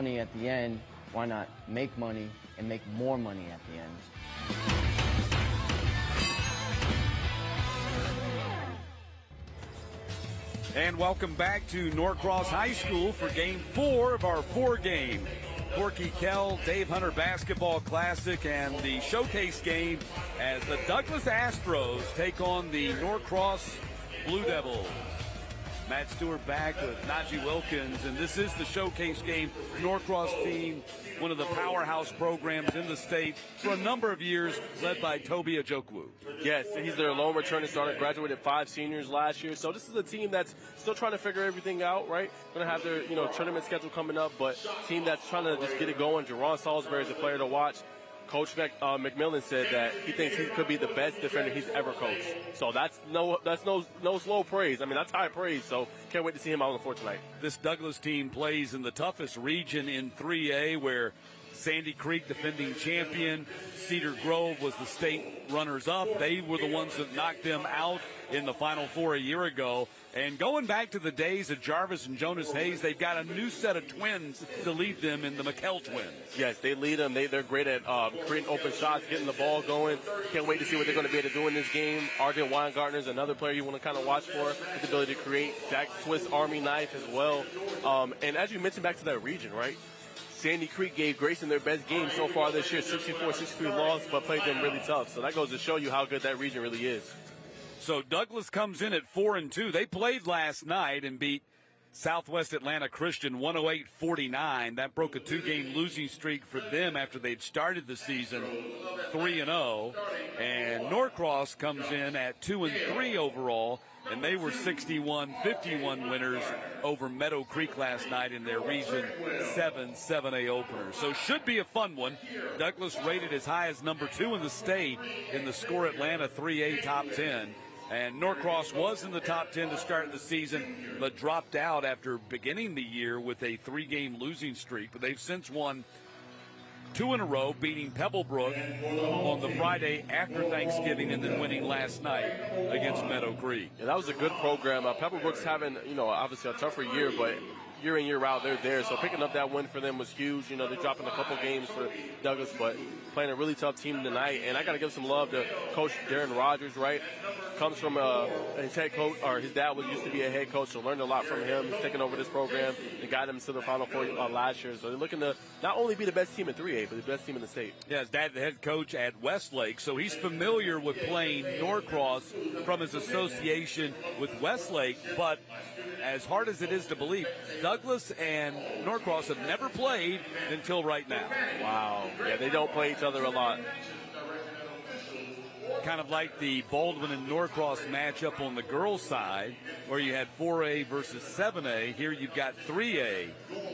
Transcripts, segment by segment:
money at the end, why not make money and make more money at the end? And welcome back to Norcross High School for Game 4 of our 4-game Corky Kell Dave Hunter Basketball Classic, and the showcase game as the Douglas Astros take on the Norcross Blue Devils. Matt Stewart back with Najee Wilkins, and this is the showcase game. Norcross team, one of the powerhouse programs in the state for a number of years, led by Toby Ajokwu. Yes, he's their lone returning starter, graduated 5 seniors last year. So this is a team that's still trying to figure everything out, right? Going to have their, tournament schedule coming up, but team that's trying to just get it going. Jerron Salisbury is a player to watch. Coach McMillan said that he thinks he could be the best defender he's ever coached. So that's no slow praise. I mean, that's high praise. So can't wait to see him out on the floor tonight. This Douglas team plays in the toughest region in 3A, where Sandy Creek, defending champion, Cedar Grove was the state runners-up. They were the ones that knocked them out in the Final Four a year ago. And going back to the days of Jarvis and Jonas Hayes, they've got a new set of twins to lead them in the McKell twins. Yes, they lead them. They're great at creating open shots, getting the ball going. Can't wait to see what they're going to be able to do in this game. RJ Weingartner is another player you want to kind of watch for. His ability to create that Swiss Army knife as well. And as you mentioned, back to that region, right? Sandy Creek gave Grayson their best game so far this year, 64-63 loss, but played them really tough. So that goes to show you how good that region really is. So Douglas comes in at 4-2. They played last night and beat Southwest Atlanta Christian 108-49. That broke a 2-game losing streak for them after they'd started the season 3-0. And Norcross comes in at 2-3 overall, and they were 61-51 winners over Meadow Creek last night in their Region 7 7A opener. So should be a fun one. Douglas rated as high as number 2 in the state in the Score Atlanta 3A top 10. And Norcross was in the top 10 to start the season, but dropped out after beginning the year with a 3-game losing streak. But they've since won 2 in a row, beating Pebblebrook on the Friday after Thanksgiving and then winning last night against Meadow Creek. Yeah, that was a good program. Pebblebrook's having, obviously a tougher year, but year in, year out, they're there. So picking up that win for them was huge. They're dropping a couple games for Douglas, but playing a really tough team tonight. And I got to give some love to Coach Darren Rogers, right? Comes from his head coach, or his dad used to be a head coach, so learned a lot from him. He's taken over this program and got them to the Final Four last year. So they're looking to not only be the best team in 3A, but the best team in the state. Yeah, his dad, the head coach at Westlake, so he's familiar with playing Norcross from his association with Westlake. But as hard as it is to believe, Douglas and Norcross have never played until right now. Wow. Yeah, they don't play each other a lot. Kind of like the Baldwin and Norcross matchup on the girls' side, where you had 4A versus 7A. Here you've got 3A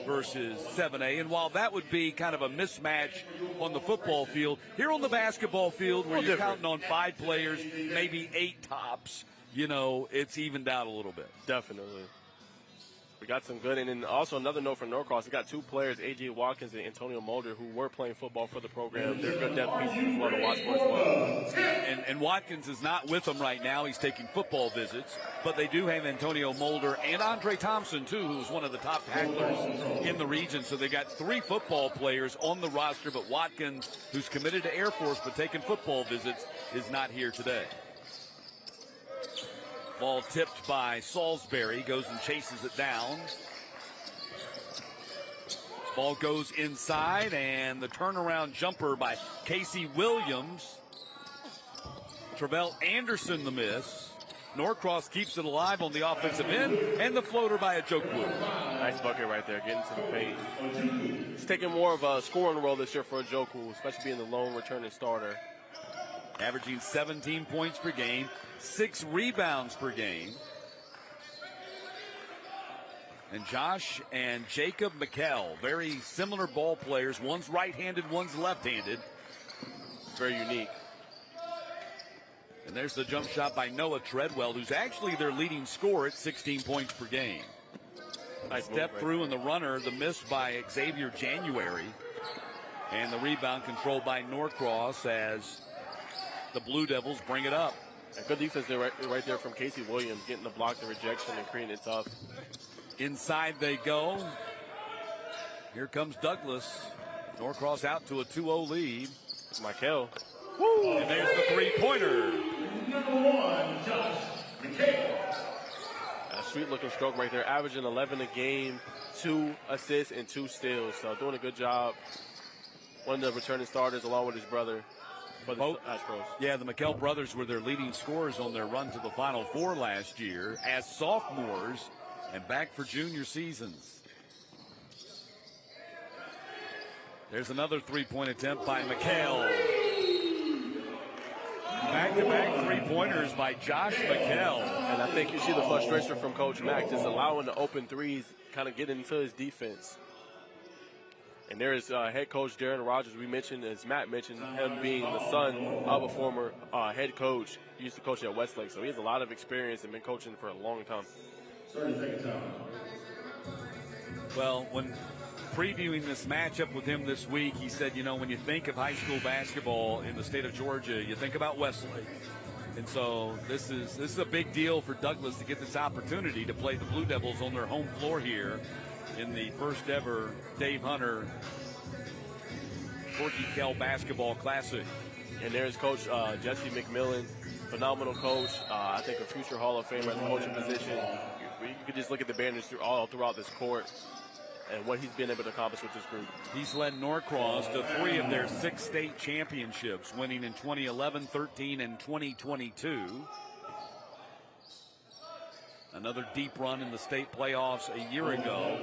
versus 7A. And while that would be kind of a mismatch on the football field, here on the basketball field, where you're counting on 5 players, maybe 8 tops, it's evened out a little bit. Definitely. We got some good, and then also another note from Norcross. We got 2 players, A.J. Watkins and Antonio Mulder, who were playing football for the program. They're good depth pieces as well to watch for as well. And Watkins is not with them right now. He's taking football visits, but they do have Antonio Mulder and Andre Thompson, too, who's one of the top tacklers in the region. So they got 3 football players on the roster, but Watkins, who's committed to Air Force but taking football visits, is not here today. Ball tipped by Salisbury, goes and chases it down. Ball goes inside, and the turnaround jumper by Casey Williams. Travell Anderson the miss. Norcross keeps it alive on the offensive end, and the floater by Ajokwu. Nice bucket right there, getting to the paint. He's taking more of a scoring role this year for Ajokwu, especially being the lone returning starter. Averaging 17 points per game, 6 rebounds per game. And Josh and Jacob McKell, very similar ball players. One's right-handed, one's left-handed. Very unique. And there's the jump shot by Noah Treadwell, who's actually their leading scorer at 16 points per game. Nice step through in the runner, the miss by Xavier January. And the rebound controlled by Norcross as the Blue Devils bring it up. A good defense there, right there from Casey Williams, getting the block, the rejection, and creating it tough. Inside they go. Here comes Douglas. Norcross out to a 2-0 lead. Michael. Woo! And there's the three-pointer. A sweet-looking stroke right there, averaging 11 a game, 2 assists and 2 steals. So doing a good job. One of the returning starters along with his brother for the Astros. Yeah, the McKell brothers were their leading scorers on their run to the Final Four last year as sophomores and back for junior seasons. There's another three-point attempt by McKell. Back-to-back three-pointers by Josh McKell. And I think you see the frustration from Coach Mack, just allowing the open threes kind of get into his defense. And there is head coach Darren Rogers. We mentioned, as Matt mentioned, him being the son of a former head coach. He used to coach at Westlake, so he has a lot of experience and been coaching for a long time. Well, when previewing this matchup with him this week, he said, you know, when you think of high school basketball in the state of Georgia, you think about Westlake. And so this is a big deal for Douglas to get this opportunity to play the Blue Devils on their home floor here in the first ever Dave Hunter Corky Kell Basketball Classic. And there's Coach Jesse McMillan, phenomenal coach. I think a future Hall of Famer at the coaching position. You could just look at the banners all throughout this court and what he's been able to accomplish with this group. He's led Norcross to 3 of their 6 state championships, winning in 2011, 13, and 2022. Another deep run in the state playoffs a year ago,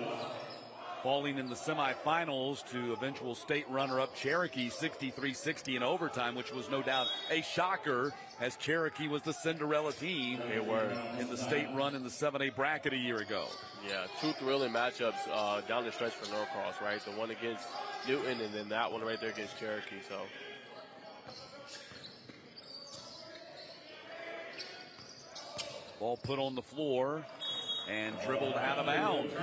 falling in the semifinals to eventual state runner-up Cherokee 63-60 in overtime, which was no doubt a shocker, as Cherokee was the Cinderella team. They were in the state run in the 7A bracket a year ago. Yeah, 2 thrilling matchups down the stretch for Norcross, right? The one against Newton and then that one right there against Cherokee. So ball put on the floor and dribbled out of bounds.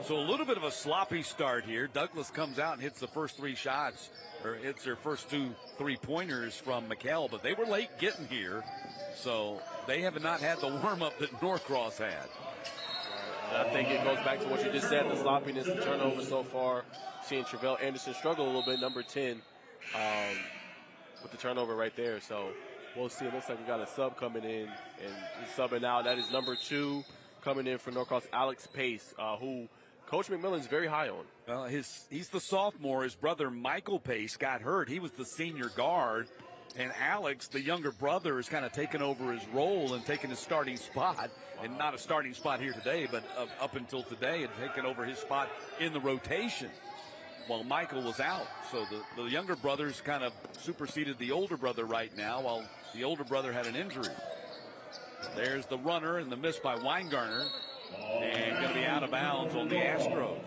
So a little bit of a sloppy start here. Douglas comes out and hits the first 3 shots, or hits their first 2 3-pointers from McKell, but they were late getting here, so they have not had the warm-up that Norcross had. I think it goes back to what you just said, the sloppiness, the turnover so far. Seeing Travell Anderson struggle a little bit, number 10, with the turnover right there. So we'll see. It looks like we got a sub coming in, and he's subbing out. That is number 2 coming in for Norcross, Alex Pace, who Coach McMillan's very high on. Well, he's the sophomore. His brother Michael Pace got hurt. He was the senior guard. And Alex, the younger brother, has kind of taken over his role and taken his starting spot. And not a starting spot here today, but up until today, had taken over his spot in the rotation while Michael was out. So the younger brother's kind of superseded the older brother right now, while the older brother had an injury. There's the runner and the miss by Weingartner. And going to be out of bounds on the Astros.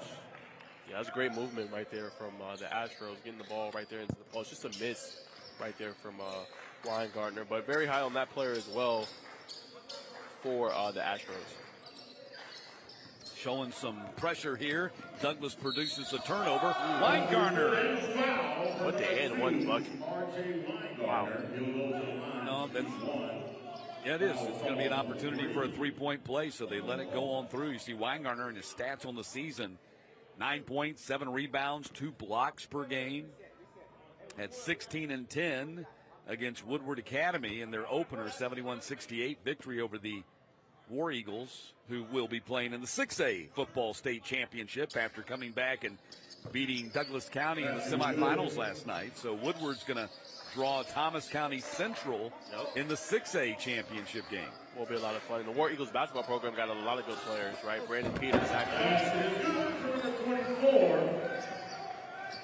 Yeah, that's great movement right there from the Astros, getting the ball right there into the post. Just a miss right there from Weingartner, but very high on that player as well for the Astros. Showing some pressure here. Douglas produces a turnover. Weingartner. What the and one bucket. Wow. No, that's... Yeah, it is. It's going to be an opportunity for a 3-point play, so they let it go on through. You see Weingartner in his stats on the season. 9 points, 7 rebounds, 2 blocks per game. At 16 and 10 against Woodward Academy in their opener 71-68 victory over the War Eagles, who will be playing in the 6A football state championship after coming back and beating Douglas County in the semifinals last night. So Woodward's going to draw Thomas County Central in the 6A championship game. Will be a lot of fun. The War Eagles basketball program got a lot of good players, right? Brandon Peters, Zach.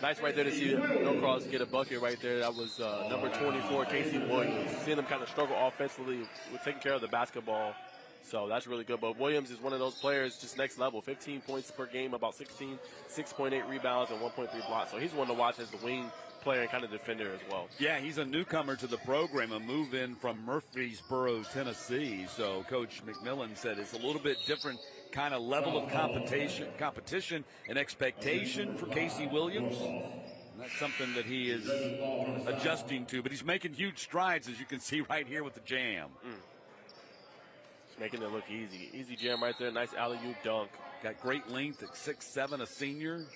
Nice right there to see Norcross get a bucket right there. That was number 24, Casey Williams. Seeing them kind of struggle offensively with taking care of the basketball. So that's really good. But Williams is one of those players just next level. 15 points per game, about 6.8 rebounds, and 1.3 blocks. So he's one to watch as the wing player and kind of defender as well. Yeah, he's a newcomer to the program, a move in from Murfreesboro, Tennessee. So Coach McMillan said it's a little bit different kind of level of competition and expectation for Casey Williams. And that's something that he is adjusting to, but he's making huge strides, as you can see right here with the jam. Making it look easy. Easy jam right there. Nice alley-oop dunk. Got great length at 6'7", a senior. Yep.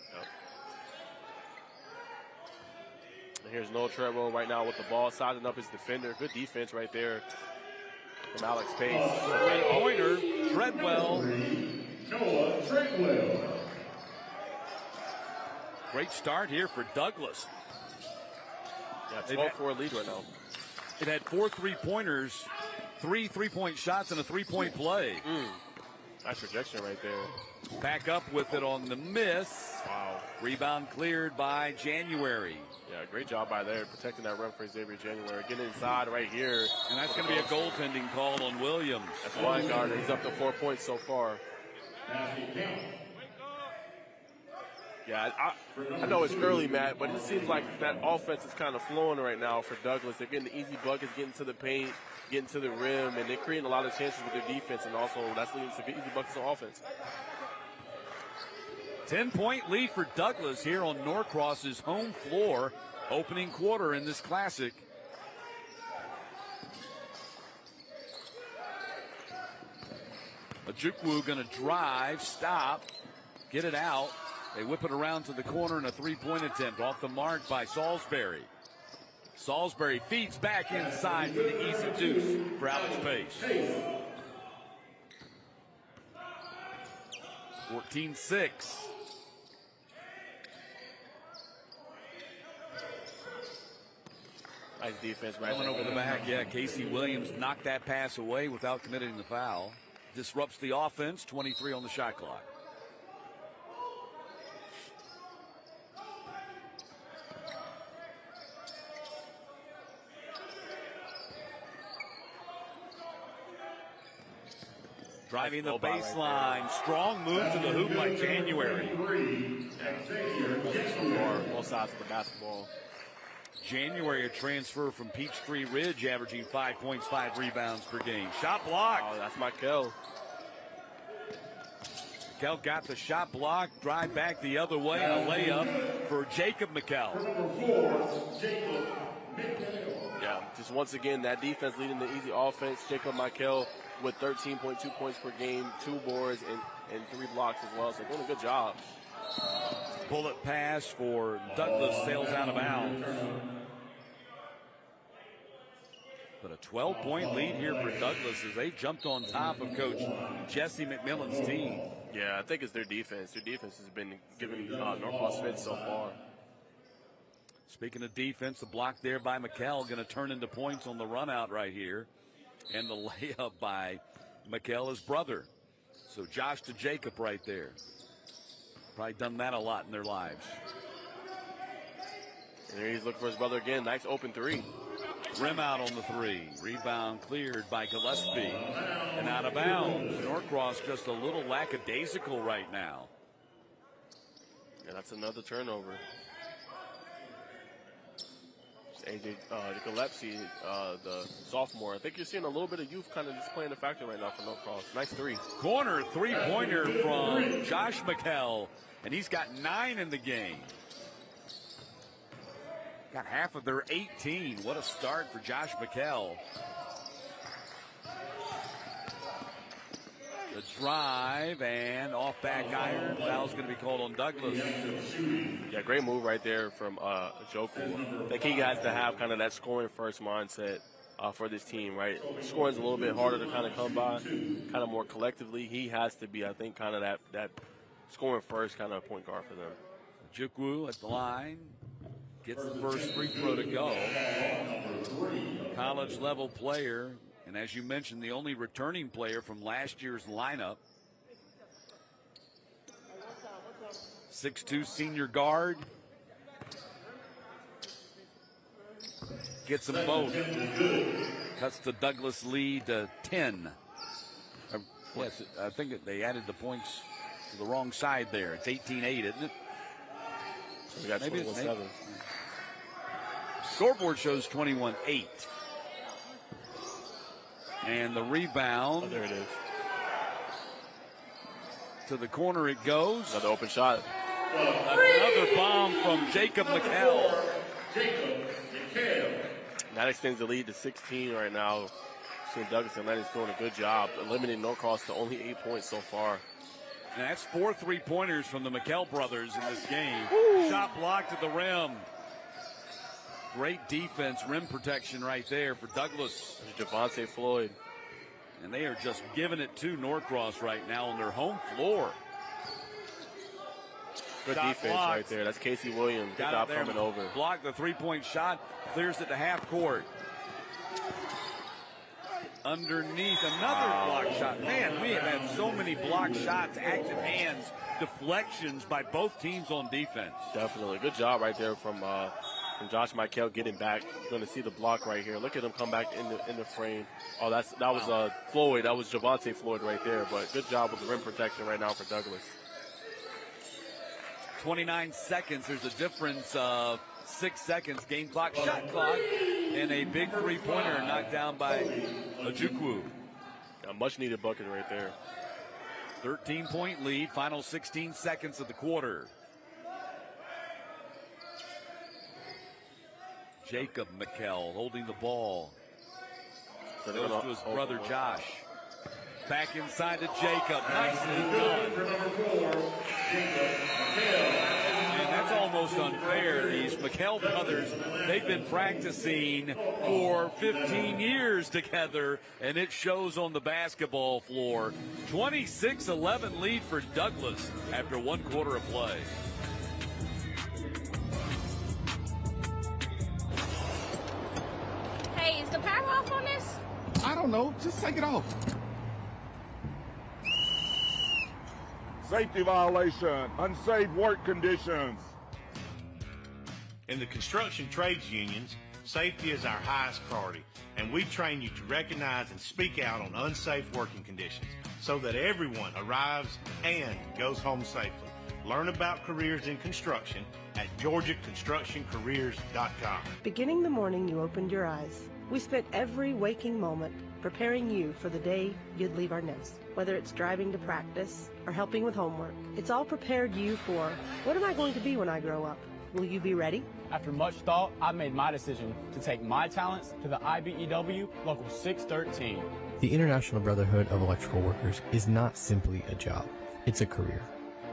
And here's Noah Treadwell right now with the ball, sizing up his defender. Good defense right there from Alex Pace. Three-pointer, Treadwell. Noah Treadwell. Great start here for Douglas. Yeah, 12-4 lead right now. It had 4 3-pointers, 3 3-point shots, and a 3-point play. Nice projection right there. Back up with it on the miss. Wow. Rebound cleared by January. Yeah, great job by there, protecting that rim for Xavier January. Getting inside right here. And that's going to be a goaltending call on Williams. That's Weingarten. He's up to 4 points so far. Yeah, I know it's early, Matt, but it seems like that offense is kind of flowing right now for Douglas. They're getting the easy buckets, getting to the paint, getting to the rim, and they're creating a lot of chances with their defense, and also that's leading to easy buckets on offense. 10-point lead for Douglas here on Norcross's home floor, opening quarter in this Classic. Ojukwu going to drive, stop, get it out. They whip it around to the corner in a 3-point attempt off the mark by Salisbury. Salisbury feeds back inside for the easy deuce for Alex Pace. 14-6. Nice defense right Coming over the back, yeah. Casey Williams knocked that pass away without committing the foul. Disrupts the offense, 23 on the shot clock. Driving the baseline. Strong move to the hoop by January. Both sides of the basketball. January, a transfer from Peachtree Ridge, averaging 5 points, 5 rebounds per game. Shot blocked. Oh, that's Michael. Mikel got the shot blocked. Drive back the other way. And a layup for Jacob Mikel. Yeah, just once again, that defense leading the easy offense. Jacob Michael with 13.2 points per game, 2 boards, and 3 blocks as well. So doing a good job. Bullet pass for Douglas, sails out of bounds. But a 12-point lead here for Douglas as they jumped on top of Coach Jesse McMillan's team. Yeah, I think it's their defense. Their defense has been giving Norcross fits so far. Speaking of defense, the block there by Mikel going to turn into points on the run out right here. And the layup by Mikel, his brother. So Josh to Jacob right there. Probably done that a lot in their lives. And here he's looking for his brother again. Nice open 3. Rim out on the 3. Rebound cleared by Gillespie. And out of bounds. Norcross just a little lackadaisical right now. And that's another turnover. AJ Gillespie, the sophomore. I think you're seeing a little bit of youth kind of just playing a factor right now for Norcross. Nice 3. Corner 3-pointer from Josh Mikel. And he's got 9 in the game. Got half of their 18. What a start for Josh Mikel. The drive and off back iron. Foul's going to be called on Douglas. Yeah, great move right there from Joku. I think he has to have kind of that scoring first mindset for this team, right? Scoring's a little bit harder to kind of come by, kind of more collectively. He has to be, I think, kind of that scoring first kind of point guard for them. Jukwu at the line. Gets the first free throw to go. College level player. And as you mentioned, the only returning player from last year's lineup. 6'2" senior guard. Gets them both. Cuts the Douglas lead to 10. Yes, I think they added the points to the wrong side there. It's 18-8, isn't it? We got 21-7. Scoreboard shows 21-8. And the rebound. Oh, there it is. To the corner it goes. Another open shot. Another bomb from Jacob Mikel. That extends the lead to 16 right now. Seeing Douglas Atlantic's doing a good job eliminating Norcross to only 8 points so far. And that's 4 3-pointers from the McKell brothers in this game. Shot blocked at the rim. Great defense, rim protection right there for Douglas. Javante Floyd. And they are just giving it to Norcross right now on their home floor. Good Shot defense blocked. right there. That's Casey Williams. Good Got job it there. coming over. Blocked the 3-point shot. Clears it to half court. Underneath, another block shot. Man, we have had so many block shots, active hands, deflections by both teams on defense. Definitely. Good job right there from Josh Michael getting back. You're going to see the block right here. Look at him come back in the frame. Oh, that was Floyd. That was Javante Floyd right there. But good job with the rim protection right now for Douglas. 29 seconds. There's a difference of 6 seconds. Game clock, shot clock, and a big 3-pointer knocked down by Ojukwu. A much-needed bucket right there. 13-point lead, final 16 seconds of the quarter. Jacob McKell holding the ball. Goes to his brother Josh. Back inside to Jacob. Nicely done. And that's almost unfair. These McKell brothers, they've been practicing for 15 years together, and it shows on the basketball floor. 26-11 lead for Douglas after 1 quarter of play. Hey, is the power off on this? I don't know. Just take it off. Safety violation. Unsafe work conditions. In the construction trades unions, safety is our highest priority, and we train you to recognize and speak out on unsafe working conditions so that everyone arrives and goes home safely. Learn about careers in construction at GeorgiaConstructionCareers.com. Beginning the morning you opened your eyes, we spent every waking moment preparing you for the day you'd leave our nest. Whether it's driving to practice or helping with homework, it's all prepared you for, what am I going to be when I grow up? Will you be ready? After much thought, I made my decision to take my talents to the IBEW Local 613. The International Brotherhood of Electrical Workers is not simply a job, it's a career.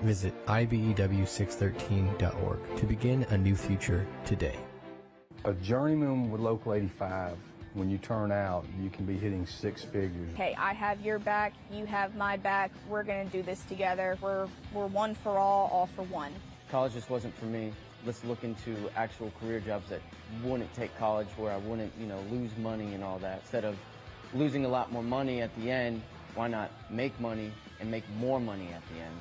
Visit IBEW613.org to begin a new future today. A journeyman with Local 85, when you turn out, you can be hitting 6 figures. Okay, I have your back, you have my back. We're going to do this together. We're one for all for one. College just wasn't for me. Let's look into actual career jobs that wouldn't take college, where I wouldn't, lose money and all that. Instead of losing a lot more money at the end, why not make money and make more money at the end?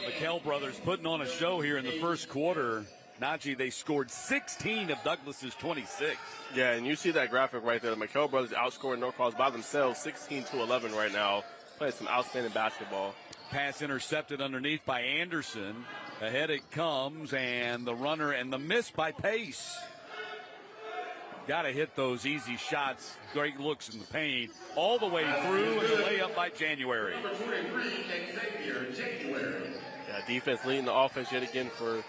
McKell brothers putting on a show here in the first quarter. Najee, they scored 16 of Douglas's 26. Yeah, and you see that graphic right there. The McKell brothers outscoring Norcross by themselves 16-11 right now. Playing some outstanding basketball. Pass intercepted underneath by Anderson. Ahead it comes, and the runner and the miss by Pace. Got to hit those easy shots. Great looks in the paint. All the way through, and the layup by January. Yeah, defense leading the offense yet again for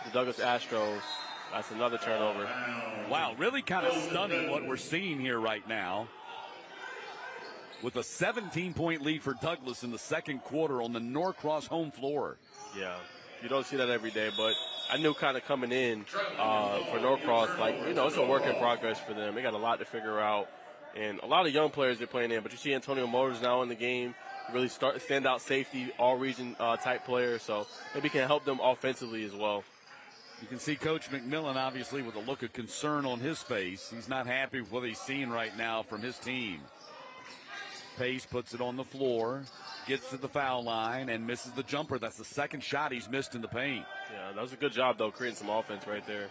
the Douglas Astros. That's another turnover. Wow, really kind of stunning what we're seeing here right now. With a 17-point lead for Douglas in the second quarter on the Norcross home floor. Yeah, you don't see that every day, but I knew kind of coming in for Norcross, it's a work in progress for them. They got a lot to figure out, and a lot of young players they're playing in. But you see Antonio Motors now in the game, really stand out safety, all-region type player, so maybe can help them offensively as well. You can see Coach McMillan, obviously, with a look of concern on his face. He's not happy with what he's seeing right now from his team. Pace puts it on the floor, gets to the foul line, and misses the jumper. That's the second shot he's missed in the paint. Yeah, that was a good job, though, creating some offense right there.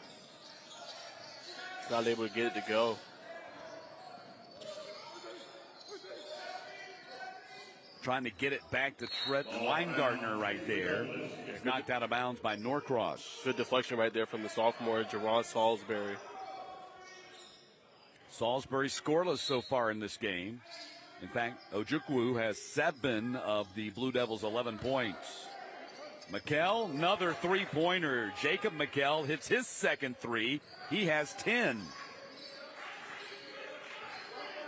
He's not able to get it to go. Trying to get it back to Trent Weingartner right there. It's knocked out of bounds by Norcross. Good deflection right there from the sophomore, Jerron Salisbury. Salisbury scoreless so far in this game. In fact, Ojukwu has 7 of the Blue Devils' 11 points. McKell, another three-pointer. Jacob McKell hits his second three. He has 10.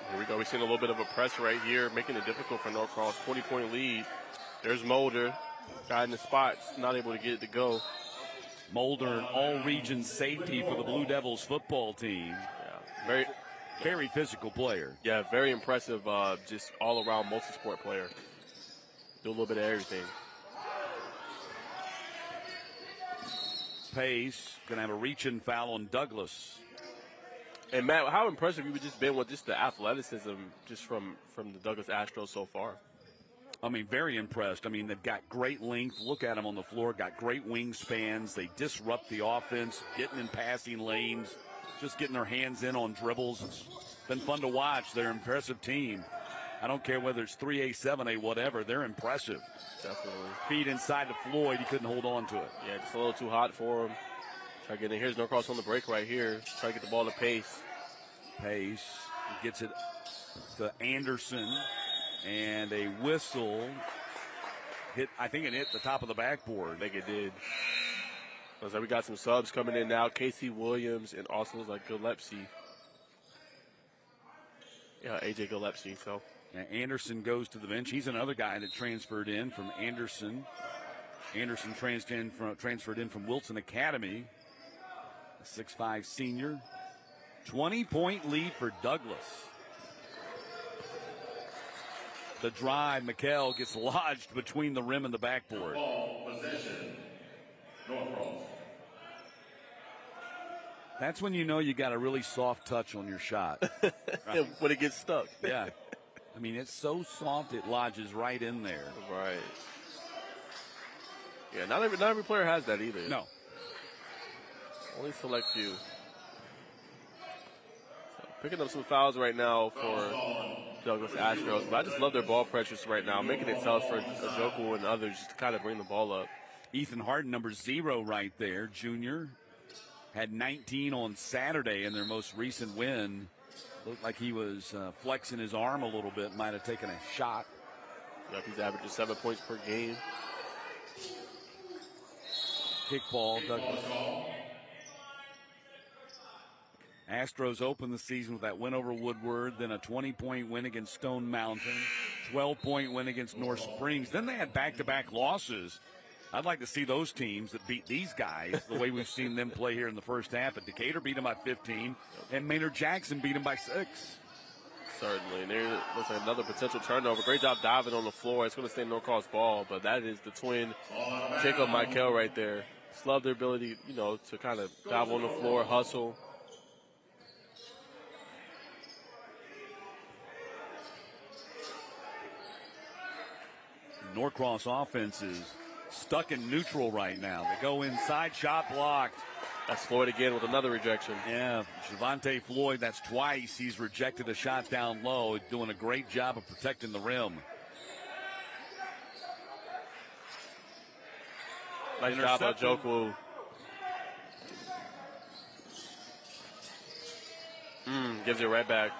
Here we go. We're seeing a little bit of a press right here, making it difficult for Norcross. 20-point lead. There's Mulder. Guy in the spots, not able to get it to go. Mulder, an all-region safety for the Blue Devils football team. Yeah, very physical player. Yeah, very impressive, just all-around multi-sport player. Do a little bit of everything. Pace going to have a reach-in foul on Douglas. And, Matt, how impressive you've just been with just the athleticism just from the Douglas Astros so far. I mean, very impressed. I mean, they've got great length. Look at them on the floor. Got great wingspans. They disrupt the offense, getting in passing lanes, just getting their hands in on dribbles. It's been fun to watch. They're an impressive team. I don't care whether it's 3A, 7A, whatever. They're impressive. Definitely. Feed inside to Floyd. He couldn't hold on to it. Yeah, just a little too hot for him. Try to get in. Here's Norcross on the break right here. Try to get the ball to Pace. Pace. He gets it to Anderson. And a whistle I think it hit the top of the backboard. I think it did. Looks like we got some subs coming in now. Casey Williams and also looks like Gillespie. Yeah, AJ Gillespie. So now Anderson goes to the bench. He's another guy that transferred in from Anderson. Anderson transferred in from Wilson Academy. A 6'5" senior. 20-point lead for Douglas. The drive, McKell gets lodged between the rim and the backboard. Ball possession. Norcross. That's when you know you got a really soft touch on your shot. Right? When it gets stuck. Yeah. I mean, it's so soft it lodges right in there. Right. Yeah, not every player has that either. No. Only select few. So picking up some fouls right now for Douglas Astros, but I just love their ball pressures right now, making it tough for Ojoku and others just to kind of bring the ball up. Ethan Harden, number 0 right there, junior. Had 19 on Saturday in their most recent win. Looked like he was flexing his arm a little bit, might have taken a shot. Yep, he's averaging 7 points per game. Kickball, Douglas. Astros opened the season with that win over Woodward, then a 20-point win against Stone Mountain, 12-point win against North Springs. Then they had back-to-back losses. I'd like to see those teams that beat these guys the way we've seen them play here in the first half. But Decatur beat them by 15, and Maynard Jackson beat them by 6. Certainly. And there looks like another potential turnover. Great job diving on the floor. It's going to stay Norcross ball, but that is the twin, Jacob Michael right there. Just love their ability, to kind of dive on the floor, hustle. Norcross offense is stuck in neutral right now. They go inside, shot blocked. That's Floyd again with another rejection. Yeah, Javante Floyd, that's twice. He's rejected a shot down low, doing a great job of protecting the rim. Nice job by Ojoku. Gives it right back.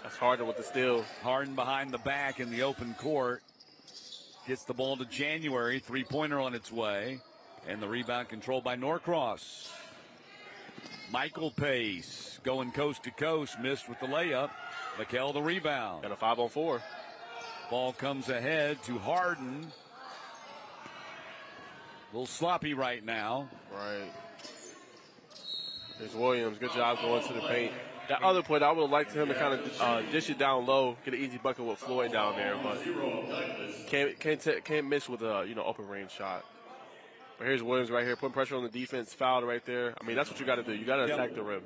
That's Harden with the steal. Harden behind the back in the open court. Gets the ball to January. Three-pointer on its way. And the rebound controlled by Norcross. Michael Pace going coast to coast. Missed with the layup. McKell the rebound. And a 5-on-4. Ball comes ahead to Harden. A little sloppy right now. Right. There's Williams. Good job going to the paint. That other play, I would have liked him to kind of dish it down low, get an easy bucket with Floyd down there, but can't miss with a open range shot. But here's Williams right here, putting pressure on the defense, fouled right there. I mean, that's what you got to do. You got to attack the rim.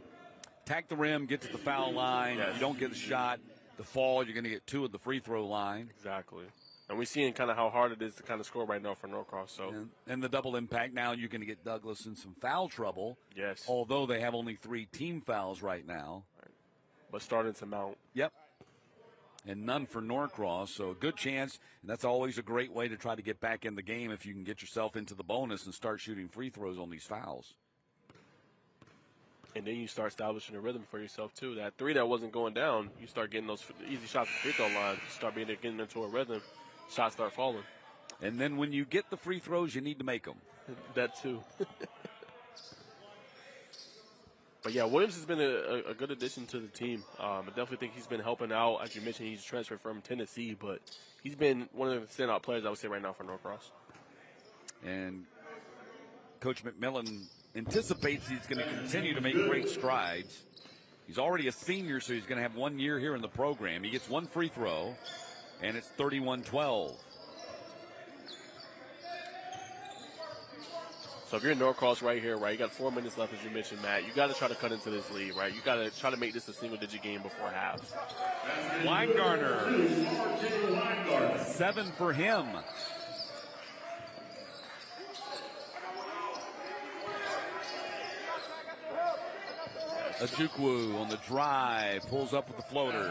Attack the rim, get to the foul line. Yes. If you don't get the shot, the fall, you're going to get 2 at the free throw line. Exactly. And we're seeing kind of how hard it is to kind of score right now for Norcross. So and the double impact, now you're going to get Douglas in some foul trouble. Yes. Although they have only 3 team fouls right now. But starting to mount. Yep. And none for Norcross, so a good chance. And that's always a great way to try to get back in the game if you can get yourself into the bonus and start shooting free throws on these fouls. And then you start establishing a rhythm for yourself, too. That 3 that wasn't going down, you start getting those easy shots at the free throw line. You start getting into a rhythm. Shots start falling. And then when you get the free throws, you need to make them. That too. But yeah, Williams has been a good addition to the team. I definitely think he's been helping out. As you mentioned, he's transferred from Tennessee, but he's been one of the standout players, I would say, right now for Norcross. And Coach McMillan anticipates he's going to continue to make great strides. He's already a senior, so he's going to have 1 year here in the program. He gets one free throw, and it's 31-12. So if you're in Norcross right here, right, you got 4 minutes left, as you mentioned, Matt. You got to try to cut into this lead, right? You got to try to make this a single-digit game before half. Weingartner, 7 for him. Ojukwu on the drive, pulls up with the floater.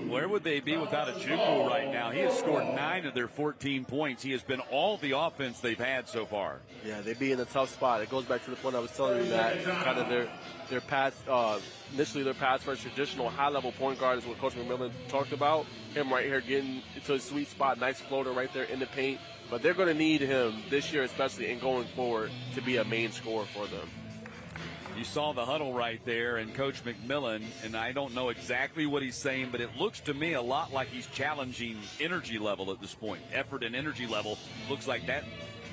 Where would they be without Ojukwu right now? He has scored 9 of their 14 points. He has been all the offense they've had so far. Yeah, they'd be in a tough spot. It goes back to the point I was telling you that kind of their pass, initially their pass first traditional high-level point guard is what Coach McMillan talked about. Him right here getting into a sweet spot, nice floater right there in the paint. But they're going to need him this year, especially and going forward, to be a main scorer for them. You saw the huddle right there, and Coach McMillan, and I don't know exactly what he's saying, but it looks to me a lot like he's challenging energy level at this point. Effort and energy level looks like that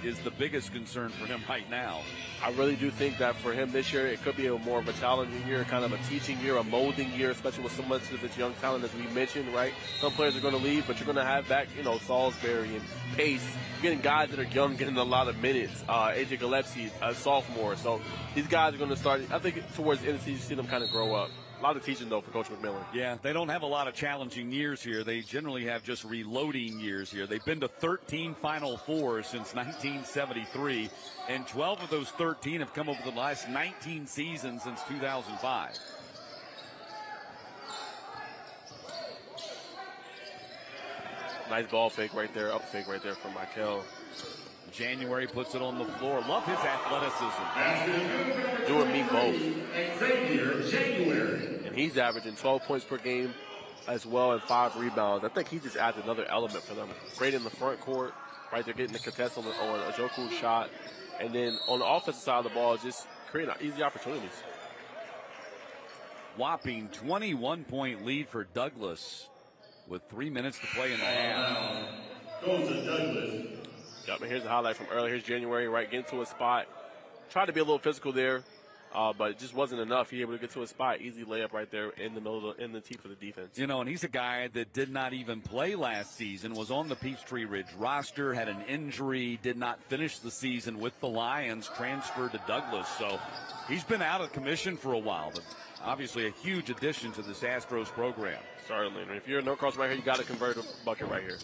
is the biggest concern for him right now. I really do think that for him this year, it could be more of a challenging year, kind of a teaching year, a molding year, especially with so much of this young talent, as we mentioned, right? Some players are going to leave, but you're going to have back, Salisbury and Pace. You're getting guys that are young, getting a lot of minutes. AJ Gillespie, a sophomore. So these guys are going to start, I think, towards the end of the season, you see them kind of grow up. A lot of teaching, though, for Coach McMillan. Yeah, they don't have a lot of challenging years here. They generally have just reloading years here. They've been to 13 Final Fours since 1973, and 12 of those 13 have come over the last 19 seasons since 2005. Nice ball fake right there, up fake right there from Michael. January puts it on the floor. Love his athleticism. Doing me both. And he's averaging 12 points per game as well and 5 rebounds. I think he just adds another element for them. Great in the front court, right there getting the contest on Ojoku's shot. And then on the offensive side of the ball, just creating easy opportunities. Whopping 21-point lead for Douglas with 3 minutes to play in the half. Goes to Douglas. Yep, and here's the highlight from earlier. Here's January, right, getting to a spot. Tried to be a little physical there, but it just wasn't enough. He able to get to a spot. Easy layup right there in the middle, in the teeth of the defense. And he's a guy that did not even play last season, was on the Peachtree Ridge roster, had an injury, did not finish the season with the Lions, transferred to Douglas. So he's been out of commission for a while, but obviously a huge addition to this Astros program. Certainly. And if you're in Norcross right here, you got to convert a bucket right here.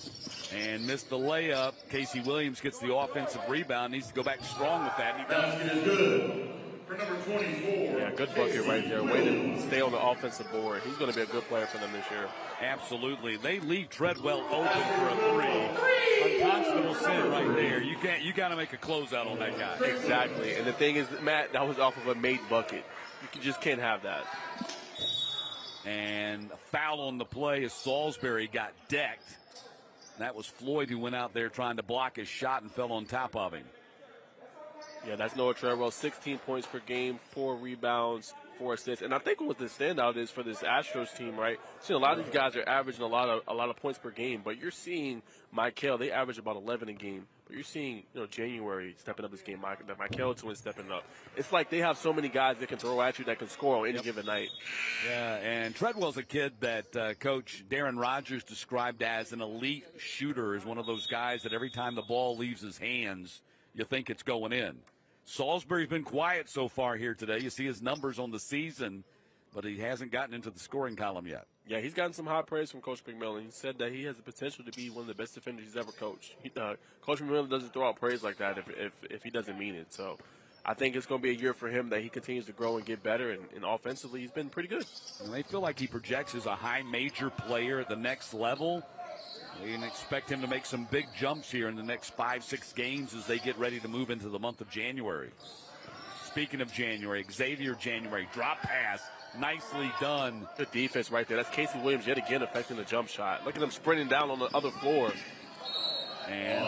And missed the layup. Casey Williams gets the offensive rebound. Needs to go back strong with that. And he does. Basket is good for number 24. Yeah, good bucket right there. Way to stay on the offensive board. He's going to be a good player for them this year. Absolutely. They leave Treadwell open for a 3. Unconscionable sin right there. You got to make a closeout on that guy. Exactly. And the thing is, Matt, that was off of a made bucket. You just can't have that. And a foul on the play as Salisbury got decked. That was Floyd who went out there trying to block his shot and fell on top of him. Yeah, that's Noah Treadwell. 16 points per game, 4 rebounds, 4 assists. And I think what the standout is for this Astros team, right? See, a lot of these guys are averaging a lot of points per game, but you're seeing Michael, they average about 11 a game. But you're seeing, January stepping up this game, that Michael twin stepping up. It's like they have so many guys that can throw at you that can score on any given night. Yeah, and Treadwell's a kid that Coach Darren Rogers described as an elite shooter, as one of those guys that every time the ball leaves his hands, you think it's going in. Salisbury's been quiet so far here today. You see his numbers on the season, but he hasn't gotten into the scoring column yet. Yeah, he's gotten some high praise from Coach McMillan. He said that he has the potential to be one of the best defenders he's ever coached. Coach McMillan doesn't throw out praise like that if he doesn't mean it. So I think it's going to be a year for him that he continues to grow and get better, and offensively he's been pretty good. And they feel like he projects as a high major player at the next level. We can expect him to make some big jumps here in the next 5-6 games as they get ready to move into the month of January. Speaking of January, Xavier January, drop pass, nicely done. Good defense right there. That's Casey Williams yet again affecting the jump shot. Look at him sprinting down on the other floor. And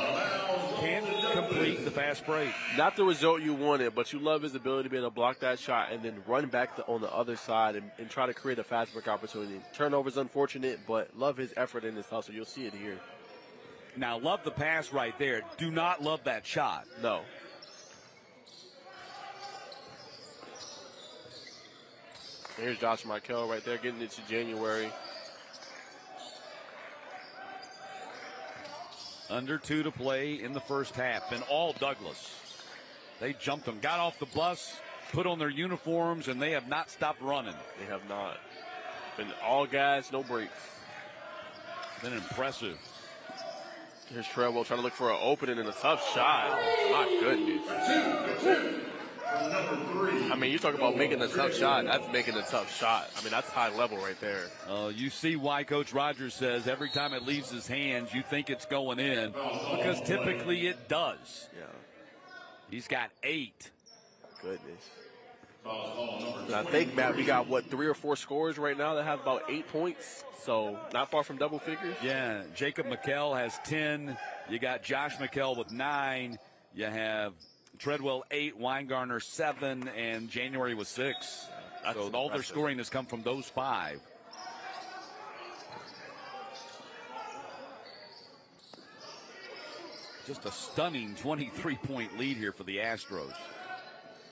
can't complete the fast break. Not the result you wanted, but you love his ability to be able to block that shot and then run back on the other side and try to create a fast break opportunity. Turnover's unfortunate, but love his effort in this hustle. You'll see it here. Now, love the pass right there. Do not love that shot. No. Here's Josh Michael right there getting into January. Under 2 to play in the first half. Been all Douglas. They jumped them, got off the bus, put on their uniforms, and they have not stopped running. They have not. Been all gas, no brakes. Been impressive. Here's Treadwell trying to look for an opening and a tough shot. My goodness. I mean, you talk about making a tough shot. That's making a tough shot. I mean, that's high level right there. You see why Coach Rogers says every time it leaves his hands, you think it's going in, because typically it does. Yeah. He's got 8. Goodness. And I think, Matt, we got, 3 or 4 scorers right now that have about 8 points, so not far from double figures. Yeah, Jacob McKell has 10. You got Josh McKell with 9. You have Treadwell 8, Weingartner 7, and January was 6. That's so all their scoring has come from those 5. Just a stunning 23-point lead here for the Astros.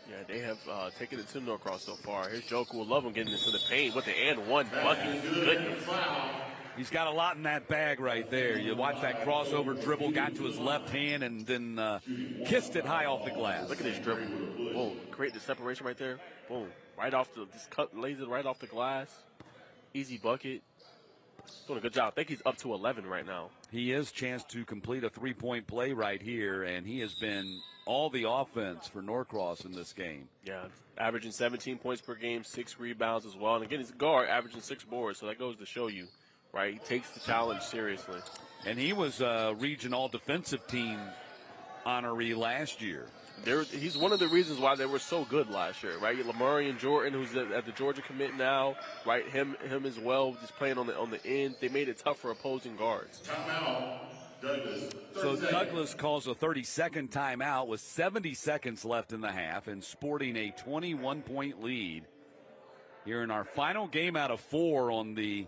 Yeah, they have taken it to Norcross so far. Here's Joker will love him getting into the paint with the and one bucket. Goodness. He's got a lot in that bag right there. You watch that crossover dribble, got to his left hand, and then kissed it high off the glass. Look at this dribble. Boom. Create the separation right there. Boom. Right off lays it right off the glass. Easy bucket. Doing a good job. I think he's up to 11 right now. He is chance to complete a 3-point play right here, and he has been all the offense for Norcross in this game. Yeah, averaging 17 points per game, 6 rebounds as well. And again, he's a guard, averaging 6 boards, so that goes to show you, right? He takes the challenge seriously. And he was a region all-defensive team honoree last year. He's one of the reasons why they were so good last year, right? Lamarian Jordan, who's at the Georgia commit now, right? Him as well, just playing on the end. They made it tough for opposing guards. So Douglas calls a 30-second timeout with 70 seconds left in the half and sporting a 21-point lead here in our final game out of 4 on the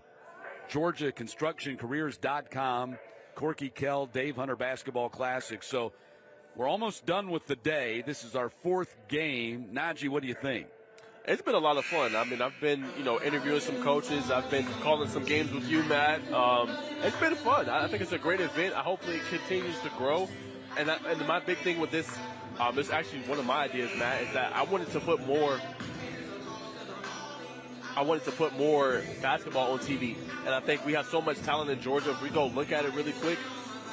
Georgia Construction Careers.com Corky Kell Dave Hunter Basketball Classic. So we're almost done with the day. This is our 4th game. Najee, what do you think? It's been a lot of fun. I mean, I've been, interviewing some coaches. I've been calling some games with you, Matt. It's been fun. I think it's a great event. Hopefully it continues to grow. And my big thing with this, it's actually one of my ideas, Matt, is that I wanted to put more basketball on TV. And I think we have so much talent in Georgia. If we go look at it really quick,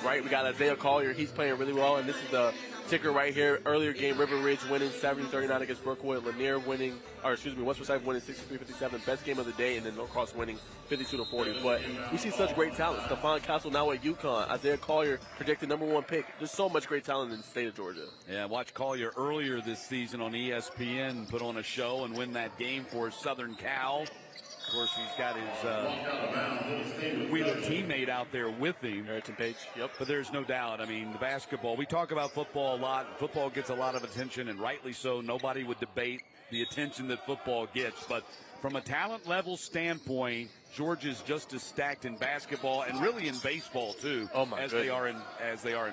right, we got Isaiah Collier. He's playing really well. And this is the ticker right here. Earlier game, River Ridge winning 70-39 against Brookwood. Lanier winning, West Forsyth winning 63-57. Best game of the day. And then Norcross winning 52-40. But we see such great talent. Stephon Castle now at UConn. Isaiah Collier projected #1 pick. There's so much great talent in the state of Georgia. Yeah, watch Collier earlier this season on ESPN put on a show and win that game for Southern Cal. Of course, he's got his Wheeler teammate out there with him. Harrington Page, yep. But there's no doubt. I mean, the basketball, we talk about football a lot. Football gets a lot of attention, and rightly so. Nobody would debate the attention that football gets. But from a talent level standpoint, Georgia's just as stacked in basketball and really in baseball, too, as they are in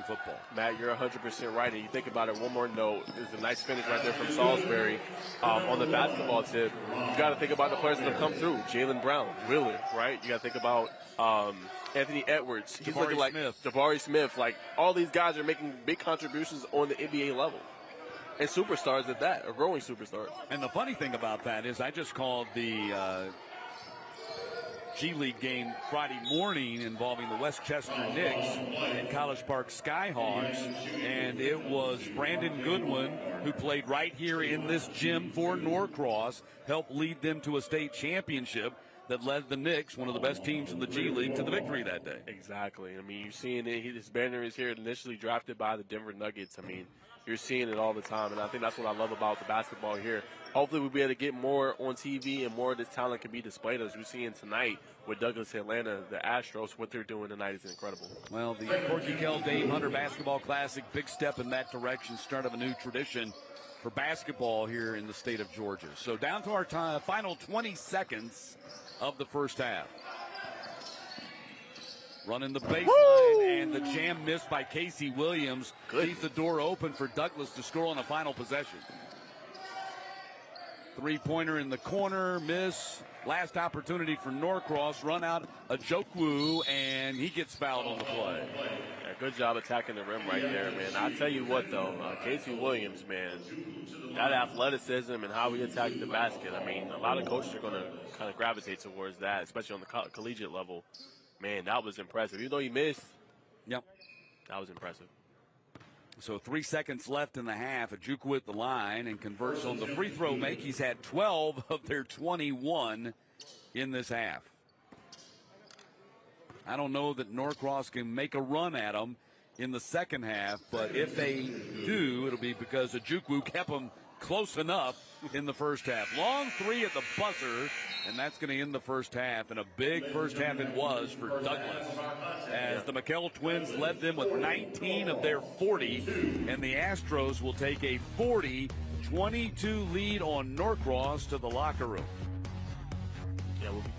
football. Matt, you're 100% right. And you think about it, one more note. There's a nice finish right there from Salisbury. On the basketball tip, you got to think about the players that have come through. Jalen Brown, really, right? You got to think about Anthony Edwards. He's looking like Jabari Smith. Like, all these guys are making big contributions on the NBA level. And superstars at that, or growing superstars. And the funny thing about that is I just called the G League game Friday morning involving the Westchester Knicks and College Park Skyhawks, and it was Brandon Goodwin, who played right here in this gym for Norcross, helped lead them to a state championship that led the Knicks, one of the best teams in the G League, to the victory that day. Exactly. I mean, you're seeing it. His banner is here, initially drafted by the Denver Nuggets. I mean, you're seeing it all the time, and I think that's what I love about the basketball here. Hopefully we'll be able to get more on TV and more of this talent can be displayed as we're seeing tonight with Douglas Atlanta, the Astros. What they're doing tonight is incredible. Well, the Corky Kell Dave Hunter Basketball Classic, big step in that direction, start of a new tradition for basketball here in the state of Georgia. So down to our final 20 seconds of the first half. Running the baseline, and the jam missed by Casey Williams. Leaves the door open for Douglas to score on the final possession. Three-pointer in the corner, miss. Last opportunity for Norcross. Run out Ajokwu, and he gets fouled on the play. Yeah, good job attacking the rim right there, man. I tell you what, though, Casey Williams, man, that athleticism and how he attacks the basket. I mean, a lot of coaches are going to kind of gravitate towards that, especially on the collegiate level. Man, that was impressive. Even though he missed, yep, that was impressive. So 3 seconds left in the half. Ajukwu at the line and converts on the free throw make. He's had 12 of their 21 in this half. I don't know that Norcross can make a run at them in the second half, but if they do, it'll be because Ajukwu kept them close enough in the first half. Long three at the buzzer, and that's going to end the first half. And a big first half it was for Douglas, as the McKell twins led them with 19 of their 40, and the Astros will take a 40-22 lead on Norcross to the locker room. Yeah, we'll be back.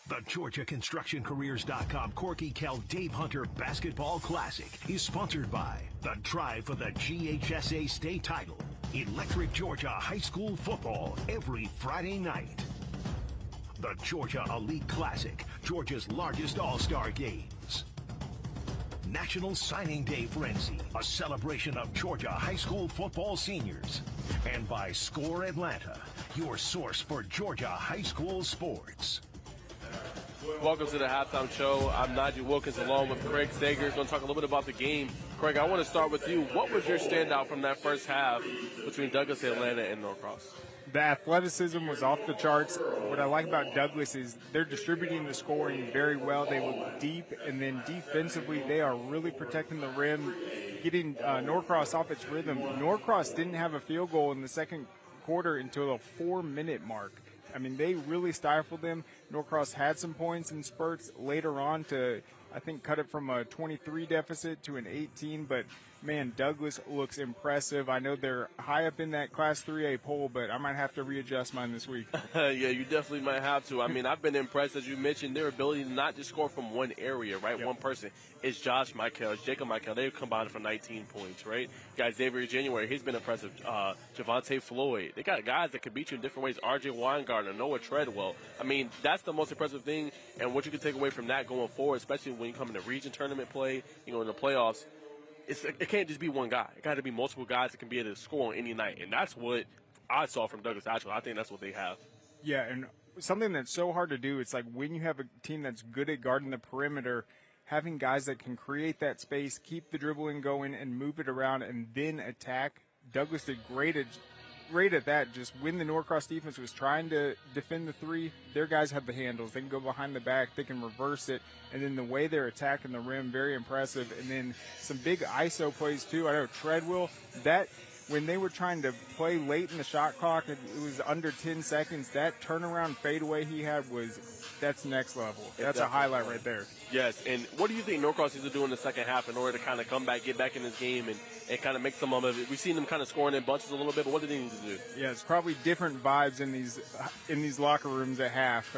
The GeorgiaConstructionCareers.com Corky Kell Dave Hunter Basketball Classic is sponsored by the Drive for the GHSA State Title, Electric Georgia High School Football every Friday night. The Georgia Elite Classic, Georgia's largest all-star games. National Signing Day Frenzy, a celebration of Georgia high school football seniors. And by Score Atlanta, your source for Georgia high school sports. Welcome to the halftime show. I'm Najee Wilkins along with Craig Sager. Going to talk a little bit about the game. Craig, I want to start with you. What was your standout from that first half between Douglas Atlanta and Norcross? The athleticism was off the charts. What I like about Douglas is they're distributing the scoring very well. They look deep, and then defensively they are really protecting the rim, getting Norcross off its rhythm. Norcross didn't have a field goal in the second quarter until the 4-minute mark. I mean, they really stifled them. Norcross had some points in spurts later on to, I think, cut it from a 23 deficit to an 18. But, man, Douglas looks impressive. I know they're high up in that Class 3A poll, but I might have to readjust mine this week. Yeah, you definitely might have to. I mean, I've been impressed, as you mentioned, their ability to not just score from one area, right? Yep. One person. It's Josh Michael, it's Jacob Michael. They've combined for 19 points, right? Guys, Xavier January, he's been impressive. Javante Floyd. They got guys that can beat you in different ways. R.J. Weingartner, Noah Treadwell. I mean, that's the most impressive thing, and what you can take away from that going forward, especially when you come into region tournament play, you know, in the playoffs, it can't just be one guy. It got to be multiple guys that can be able to score on any night, and that's what I saw from Douglas Asheville. I think that's what they have. Yeah, and something that's so hard to do. It's like when you have a team that's good at guarding the perimeter, having guys that can create that space, keep the dribbling going, and move it around, and then attack. Douglas did great at that. Just when the Norcross defense was trying to defend the three, their guys have the handles. They can go behind the back. They can reverse it. And then the way they're attacking the rim, very impressive. And then some big ISO plays, too. I know Treadwell, when they were trying to play late in the shot clock, it was under 10 seconds. That turnaround fadeaway he had that's next level. That's a highlight right there. Yes, and what do you think Norcross needs to do in the second half in order to kind of come back, get back in this game, and kind of make some of it? We've seen them kind of scoring in bunches a little bit, but what do they need to do? Yeah, it's probably different vibes in these locker rooms at half.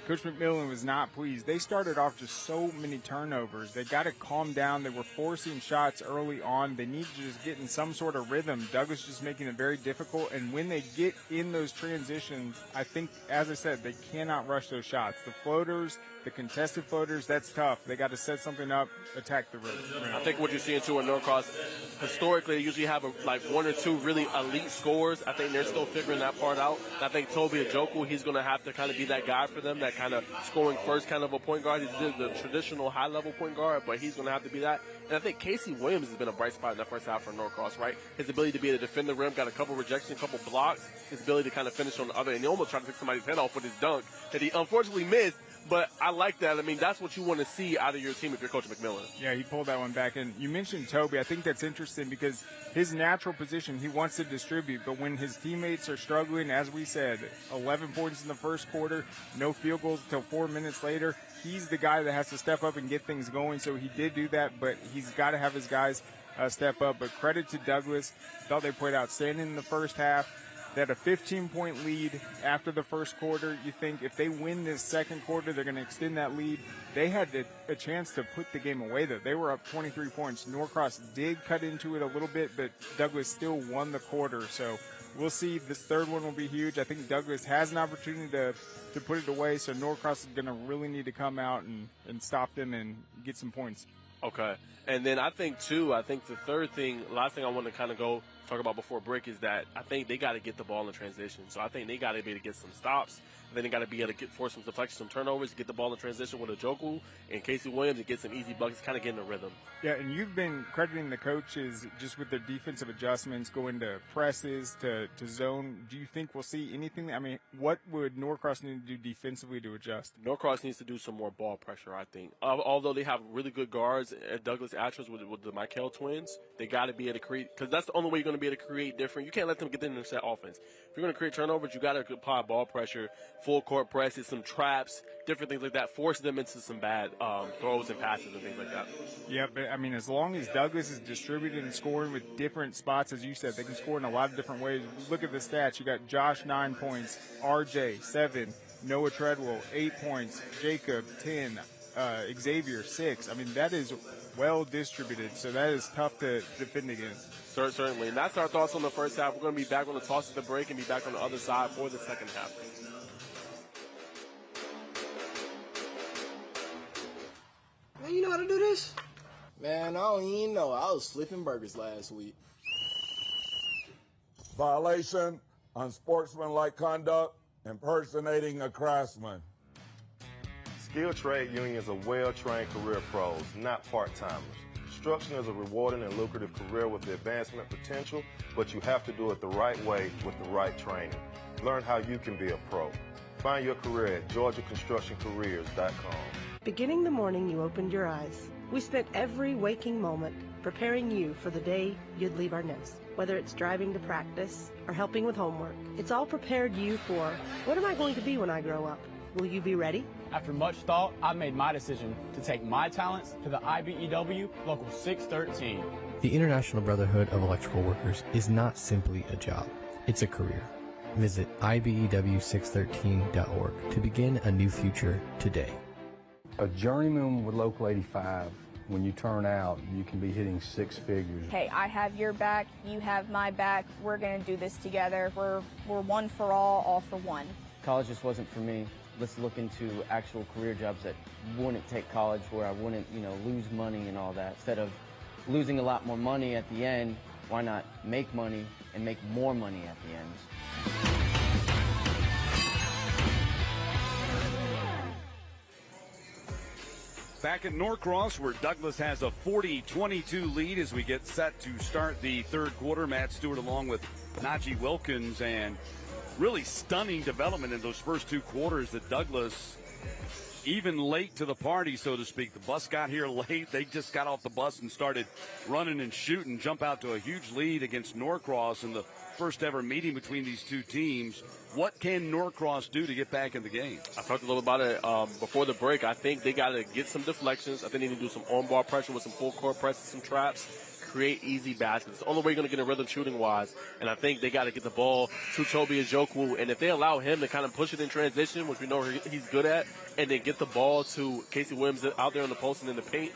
Coach McMillan was not pleased. They started off just so many turnovers. They got to calm down. They were forcing shots early on. They need to just get in some sort of rhythm. Douglas just making it very difficult. And when they get in those transitions, I think, as I said, they cannot rush those shots. The floaters, the contested floaters, that's tough. They got to set something up, attack the rim. I think what you're seeing too in Norcross, historically, they usually have like one or two really elite scorers. I think they're still figuring that part out. And I think Toby Ajoku, he's going to have to kind of be that guy for them, that kind of scoring first kind of a point guard. He's the traditional high-level point guard, but he's going to have to be that. And I think Casey Williams has been a bright spot in the first half for Norcross, right? His ability to be able to defend the rim, got a couple rejections, a couple blocks, his ability to kind of finish on the other end. He almost tried to take somebody's head off with his dunk that he unfortunately missed. But I like that. I mean, that's what you want to see out of your team if you're Coach McMillan. Yeah, he pulled that one back. And you mentioned Toby. I think that's interesting because his natural position, he wants to distribute. But when his teammates are struggling, as we said, 11 points in the first quarter, no field goals until 4 minutes later, he's the guy that has to step up and get things going. So he did do that, but he's got to have his guys step up. But credit to Douglas. Thought they played outstanding in the first half. They had a 15-point lead after the first quarter. You think if they win this second quarter, they're going to extend that lead. They had a chance to put the game away, though. They were up 23 points. Norcross did cut into it a little bit, but Douglas still won the quarter. So we'll see. This third one will be huge. I think Douglas has an opportunity to put it away, so Norcross is going to really need to come out and stop them and get some points. Okay. And then I think the third thing, last thing I want to kind of go talk about before break is that I think they got to get the ball in transition. So I think they got to be able to get some stops. Then they got to be able to force some deflections, some turnovers, get the ball in transition with Ajoku and Casey Williams and get some easy buckets, kind of get in the rhythm. Yeah, and you've been crediting the coaches just with their defensive adjustments, going to presses, to zone. Do you think we'll see anything? I mean, what would Norcross need to do defensively to adjust? Norcross needs to do some more ball pressure, I think. Although they have really good guards at Douglas Atros with the Michael twins, they got to be able to create, because that's the only way you're going to be able to create different. You can't let them get in that offense. If you're going to create turnovers, you got to apply ball pressure, full court presses, some traps, different things like that, force them into some bad throws and passes and things like that. Yeah, but I mean, as long as Douglas is distributing and scoring with different spots, as you said, they can score in a lot of different ways. Look at the stats. You got Josh 9 points, RJ 7, Noah Treadwell 8 points, Jacob 10, Xavier 6. I mean, that is well distributed, so that is tough to defend against. Certainly, and that's our thoughts on the first half. We're going to be back on the toss at the break and be back on the other side for the second half. Man, you know how to do this? Man, I don't even know. I was flipping burgers last week. Violation, unsportsmanlike conduct, impersonating a craftsman. Skilled trade unions are well-trained career pros, not part-timers. Construction is a rewarding and lucrative career with the advancement potential, but you have to do it the right way with the right training. Learn how you can be a pro. Find your career at GeorgiaConstructionCareers.com. Beginning the morning you opened your eyes, we spent every waking moment preparing you for the day you'd leave our nest. Whether it's driving to practice or helping with homework, it's all prepared you for, what am I going to be when I grow up? Will you be ready? After much thought, I made my decision to take my talents to the IBEW Local 613. The International Brotherhood of Electrical Workers is not simply a job, it's a career. Visit IBEW613.org to begin a new future today. A journeyman with Local 85, when you turn out, you can be hitting six figures. Hey, I have your back, you have my back, we're going to do this together. We're one for all for one. College just wasn't for me. Let's look into actual career jobs that wouldn't take college, where I wouldn't, lose money and all that. Instead of losing a lot more money at the end, why not make money and make more money at the end? Back at Norcross, where Douglas has a 40-22 lead as we get set to start the third quarter. Matt Stewart along with Najee Wilkins, and really stunning development in those first two quarters that Douglas, even late to the party, so to speak. The bus got here late. They just got off the bus and started running and shooting, jump out to a huge lead against Norcross in the first ever meeting between these two teams. What can Norcross do to get back in the game? I talked a little about it before the break. I think they got to get some deflections. I think they need to do some on-ball pressure with some full court presses, some traps, create easy baskets. It's the only way you're going to get a rhythm shooting-wise. And I think they got to get the ball to Toby Njoku. And if they allow him to kind of push it in transition, which we know he's good at, and then get the ball to Casey Williams out there on the post and in the paint,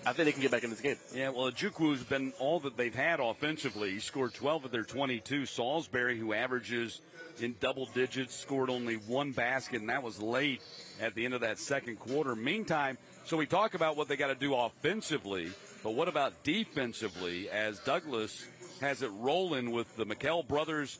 I think they can get back in this game. Yeah, well, Njoku's been all that they've had offensively. He scored 12 of their 22. Salisbury, who averages in double digits, scored only one basket, and that was late at the end of that second quarter. Meantime, so we talk about what they got to do offensively, but what about defensively, as Douglas has it rolling with the McKell brothers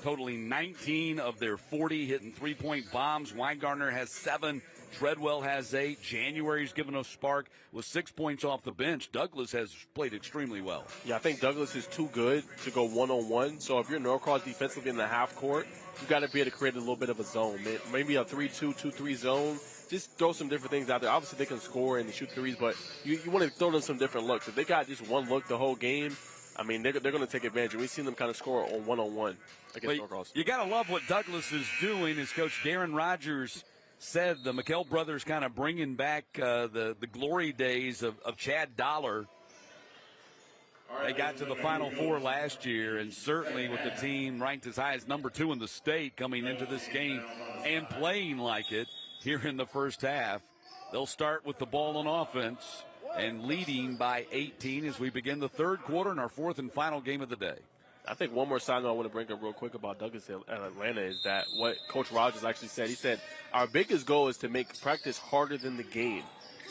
totaling 19 of their 40, hitting three-point bombs. Weingartner has 7. Treadwell has 8. January's given a spark with 6 points off the bench. Douglas has played extremely well. Yeah, I think Douglas is too good to go one-on-one. So if you're Norcross defensively in the half court, you got to be able to create a little bit of a zone. Maybe a 3-2, 2-3 zone. Just throw some different things out there. Obviously, they can score and shoot threes, but you want to throw them some different looks. If they got just one look the whole game, I mean, they're going to take advantage. We've seen them kind of score on one-on-one against Norcross. You got to love what Douglas is doing. As Coach Darren Rogers said, the McKell brothers kind of bringing back the glory days of Chad Dollar. They got to the Final Four last year, and certainly with the team ranked as high as number 2 in the state coming into this game and playing like it here in the first half. They'll start with the ball on offense and leading by 18 as we begin the third quarter in our fourth and final game of the day. I think one more side note I want to bring up real quick about Douglas and Atlanta is that what Coach Rogers actually said. He said, our biggest goal is to make practice harder than the game.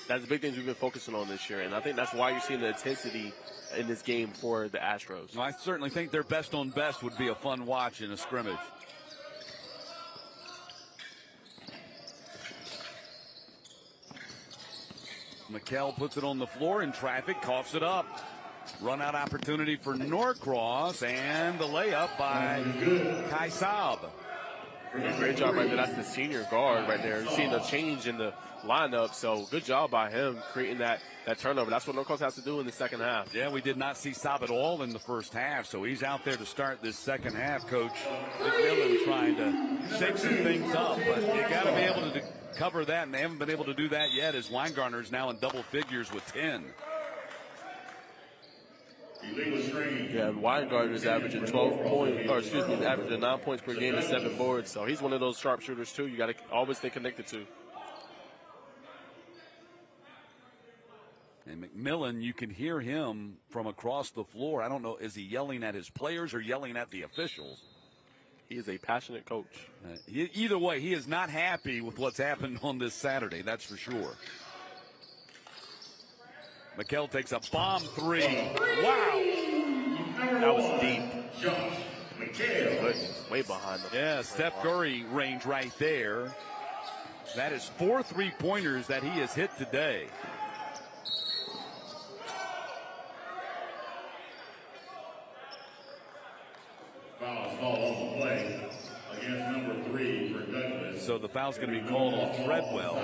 That's the big things we've been focusing on this year, and I think that's why you're seeing the intensity in this game for the Astros. Well, I certainly think their best on best would be a fun watch in a scrimmage. McKell puts it on the floor in traffic, coughs it up. Run out opportunity for Norcross, and the layup by Kai Saab. Great job right there. That's the senior guard right there. You're seeing the change in the lineup, so good job by him creating that turnover. That's what Norcross has to do in the second half. Yeah, we did not see Saab at all in the first half, so he's out there to start this second half. Coach McMillan trying to shake some things up, but you got to be able to cover that, and they haven't been able to do that yet as Weingartner is now in double figures with 10. Yeah, Weingartner is averaging 12 points, or excuse me, averaging 9 points per game and 7 boards. So he's one of those sharpshooters too. You got to always stay connected to. And McMillan, you can hear him from across the floor. I don't know, is he yelling at his players or yelling at the officials? He is a passionate coach. Either way, he is not happy with what's happened on this Saturday, that's for sure. McKell takes a bomb 3. Wow. That was deep. Goodness, way behind them. Yeah, Steph Curry range right there. That is 4 3-pointers that he has hit today. Foul called on the play against number 3 for Douglas. So the foul's going to be called on Treadwell.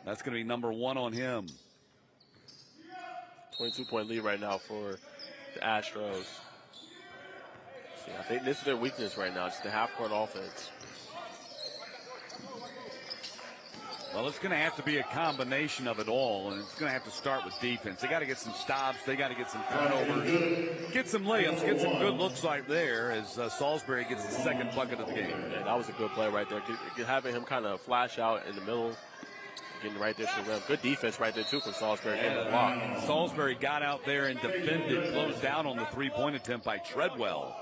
That's going to be number 1 on him. 22-point lead right now for the Astros. See, I think this is their weakness right now, just the half-court offense. Well, it's going to have to be a combination of it all, and it's going to have to start with defense. They got to get some stops. They got to get some turnovers, get some layups, get some good looks right there as Salisbury gets the second bucket of the game. Yeah, that was a good play right there. Having him kind of flash out in the middle, getting right there to the rim. Good defense right there, too, from Salisbury. Getting the block. Salisbury got out there and defended, closed down on the three-point attempt by Treadwell.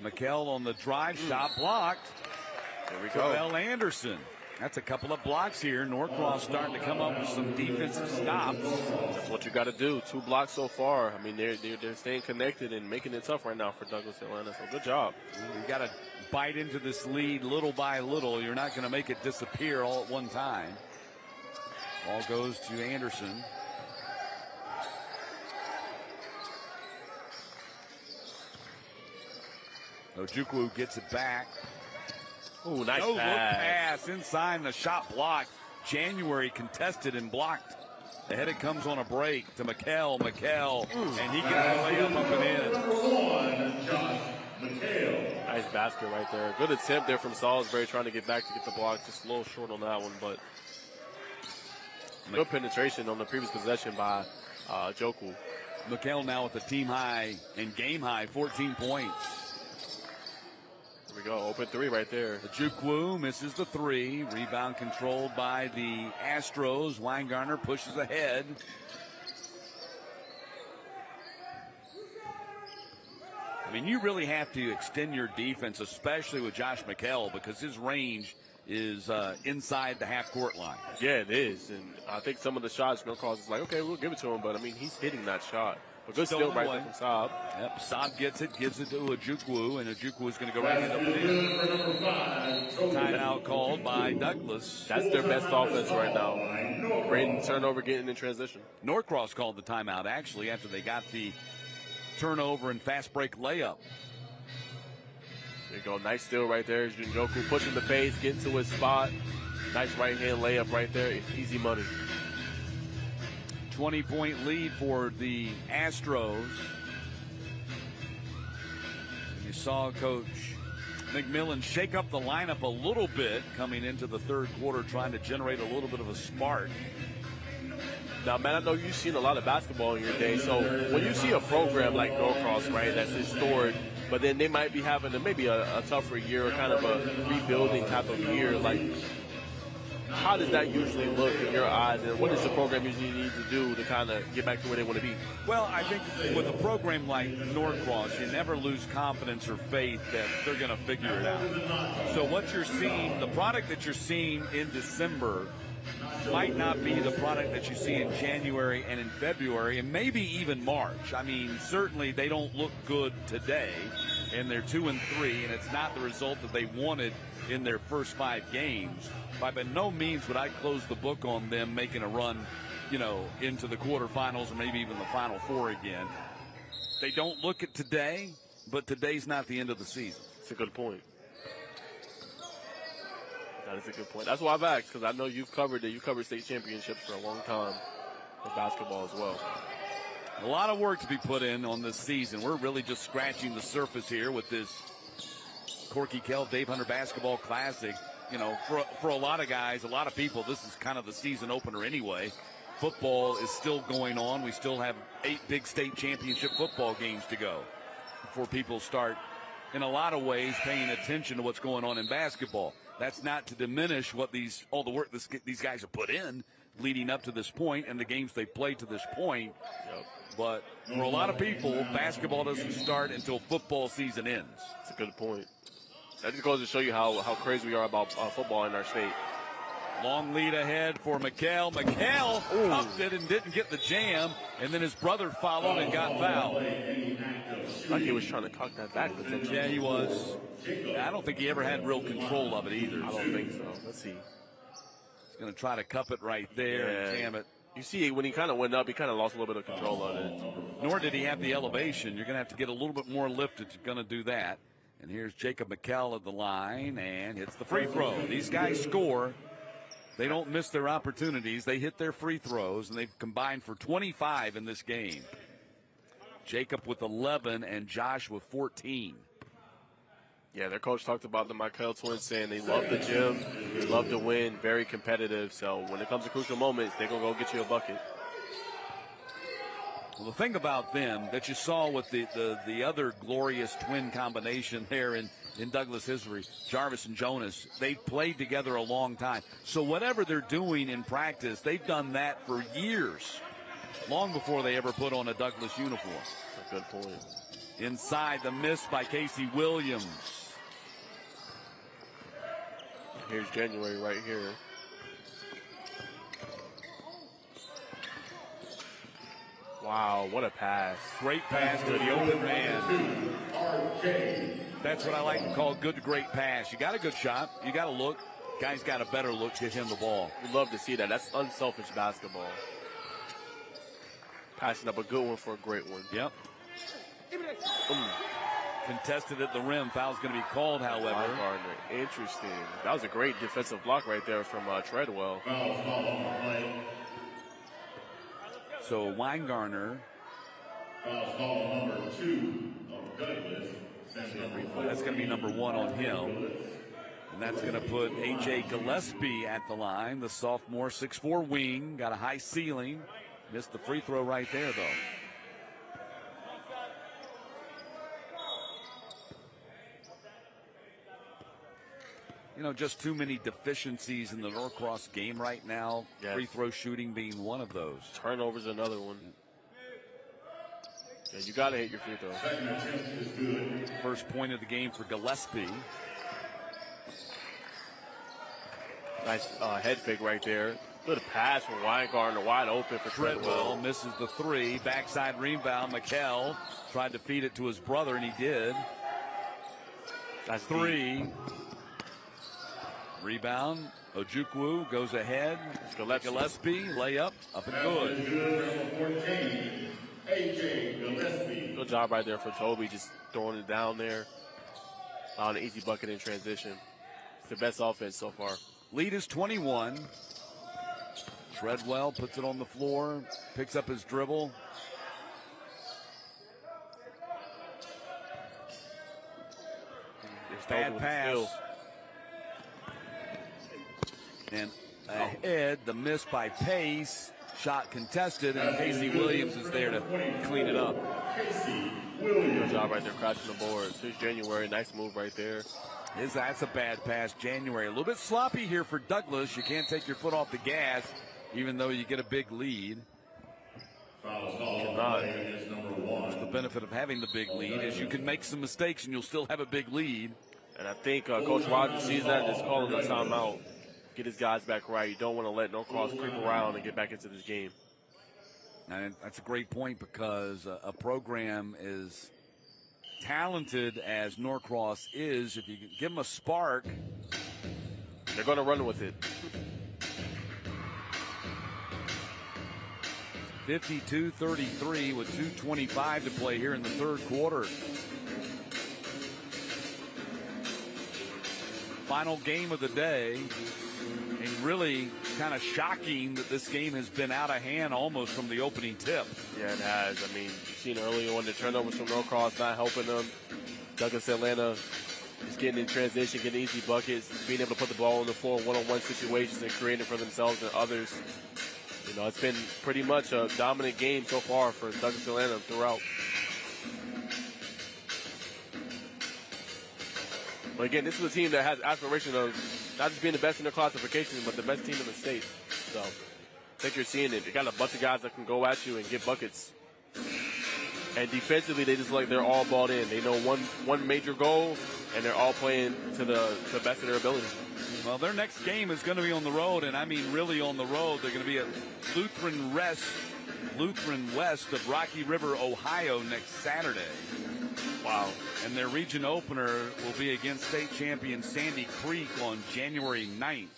McKell on the drive shot blocked. There we go. Terrell Anderson. That's a couple of blocks here. Norcross starting to come up with some defensive stops. That's what you got to do. 2 blocks so far. I mean, they're staying connected and making it tough right now for Douglas Atlanta. So good job. You got to bite into this lead little by little. You're not going to make it disappear all at one time. Ball goes to Anderson. Ojukwu gets it back. Ooh, nice look pass. pass inside the shot blocked. January contested and blocked. Ahead it comes on a break to McKell, and he gets the layup up and in. Nice basket right there. Good attempt there from Salisbury trying to get back to get the block. Just a little short on that one, but good penetration on the previous possession by Ojukwu. McKell now with the team high and game high 14 points. Here we go, open 3 right there. Ojukwu misses the 3. Rebound controlled by the Astros. Weingartner pushes ahead. I mean, you really have to extend your defense, especially with Josh McKell, because his range is inside the half-court line. Yeah, it is. And I think some of the shots Norcross is like, okay, we'll give it to him. But, I mean, he's hitting that shot. But good steal right there from Saab. Yep, Saab gets it, gives it to Ojukwu, and Ojukwu is going to go right in the timeout called by Douglas. That's their best offense right now. Great turnover getting in transition. Norcross called the timeout, actually, after they got the turnover and fast break layup. There you go. Nice steal right there. Ojukwu pushing the pace, getting to his spot. Nice right-hand layup right there. It's easy money. 20-point lead for the Astros. You saw Coach McMillan shake up the lineup a little bit coming into the third quarter, trying to generate a little bit of a spark. Now, man, I know you've seen a lot of basketball in your day, so when you see a program like Norcross, right, that's historic, but then they might be having maybe a tougher year, or kind of a rebuilding type of year, like, how does that usually look in your eyes, and what does the program usually need to do to kind of get back to where they want to be? Well, I think with a program like Norcross, you never lose confidence or faith that they're going to figure it out. So what you're seeing, the product that you're seeing in December might not be the product that you see in January and in February and maybe even March. I mean, certainly they don't look good today, and they're 2-3, and it's not the result that they wanted in their first 5 games. But by no means would I close the book on them making a run, into the quarterfinals or maybe even the Final Four again. They don't look at today, but today's not the end of the season. That's a good point. That is a good point. That's why I've asked, because I know you've covered state championships for a long time in basketball as well. A lot of work to be put in on this season. We're really just scratching the surface here with this Corky Kell Dave Hunter Basketball Classic. For a lot of guys, a lot of people, this is kind of the season opener anyway. Football is still going on. We still have 8 big state championship football games to go before people start, in a lot of ways, paying attention to what's going on in basketball. That's not to diminish all the work these guys have put in leading up to this point and the games they played to this point. Yep. But for a lot of people, basketball doesn't start until football season ends. That's a good point. That just goes to show you how crazy we are about football in our state. Long lead ahead for McKell. McKell pumped it and didn't get the jam, and then his brother followed and got fouled. Like he was trying to cock that back potentially. Yeah, he was. I don't think he ever had real control of it either. I don't think so. Let's see. He's going to try to cup it right there and jam it. You see, when he kind of went up, he kind of lost a little bit of control of it. Nor did he have the elevation. You're going to have to get a little bit more lift if you're going to do that. And here's Jacob McKell at the line and hits the free throw. These guys score. They don't miss their opportunities. They hit their free throws, and they've combined for 25 in this game. Jacob with 11 and Josh with 14. Yeah, their coach talked about the McKell twins, saying they love the gym, they love to win, very competitive. So when it comes to crucial moments, they're going to go get you a bucket. Well, the thing about them that you saw with the other glorious twin combination there in Douglas history, Jarvis and Jonas, they played together a long time. So whatever they're doing in practice, they've done that for years, long before they ever put on a Douglas uniform. That's a good point. Inside, the miss by Casey Williams. Here's January right here. Wow, what a pass. Great pass to the open man. That's what I like to call good to great pass. You got a good shot. You got to look. Guy's got a better look to hit him the ball. We love to see that. That's unselfish basketball. Passing up a good one for a great one. Yep. Contested at the rim. Foul's going to be called, however. Weingartner. Interesting. That was a great defensive block right there from Treadwell. So Weingartner. Number 2 of Douglas. That's going to be number 1 on him. And that's going to put A.J. Gillespie at the line. The sophomore 6'4" wing. Got a high ceiling. Missed the free throw right there, though. You know, just too many deficiencies in the Norcross game right now. Yes. Free throw shooting being one of those. Turnovers another one. Yeah, you got to hit your free throw. First point of the game for Gillespie. Nice head fake right there. Good pass from Weingartner, wide open for Treadwell. Misses the three. Backside rebound. Mikell tried to feed it to his brother, and he did. That's three. Deep. Rebound. Ojukwu goes ahead. Gillespie, layup, up and good. Good job right there for Toby, just throwing it down there on an easy bucket in transition. It's the best offense so far. Lead is 21. Treadwell puts it on the floor, picks up his dribble. Bad pass. And ahead, the miss by Pace. Shot contested, and Casey Williams is there to clean it up. Good job right there, crashing the boards. Here's January, nice move right there. That's a bad pass, January. A little bit sloppy here for Douglas. You can't take your foot off the gas, even though you get a big lead. That's the benefit of having the big lead is you can make some mistakes and you'll still have a big lead. And I think Coach Rogers sees that and is calling the timeout. Get his guys back right. You don't want to let Norcross creep around and get back into this game. And that's a great point because a program as talented as Norcross is, if you give them a spark, they're going to run with it. 52-33 with 2:25 to play here in the third quarter. Final game of the day. And really kind of shocking that this game has been out of hand almost from the opening tip. Yeah, it has. I mean, you've seen earlier on the turnovers from Norcross not helping them. Douglas Atlanta just getting in transition, getting easy buckets, being able to put the ball on the floor in one-on-one situations and creating for themselves and others. You know, it's been pretty much a dominant game so far for Douglas Atlanta throughout. But again, this is a team that has aspiration of not just being the best in their classification, but the best team in the state. So I think you're seeing it. You got a bunch of guys that can go at you and get buckets. And defensively, they're all balled in. They know one major goal, and they're all playing to the best of their ability. Well, their next game is going to be on the road, and I mean really on the road. They're going to be at Lutheran West of Rocky River, Ohio next Saturday. Wow. And their region opener will be against state champion Sandy Creek on January 9th.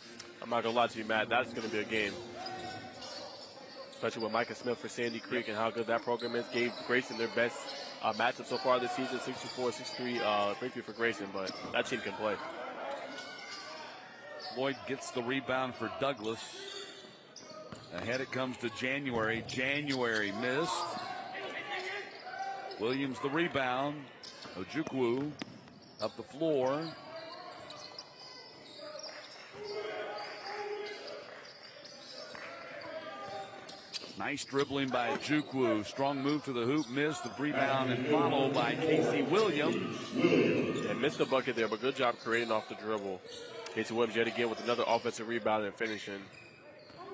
I'm not going to lie to you, Matt. That's going to be a game. Especially with Micah Smith for Sandy Creek and how good that program is. Gave Grayson their best matchup so far this season, 64-63 victory for Grayson, but that team can play. Lloyd gets the rebound for Douglas. Ahead it comes to January. January missed. Williams the rebound. Ojukwu up the floor. Nice dribbling by Ojukwu. Strong move to the hoop, missed. The rebound and follow by Casey Williams. And missed the bucket there, but good job creating off the dribble. Casey Williams yet again with another offensive rebound and finishing.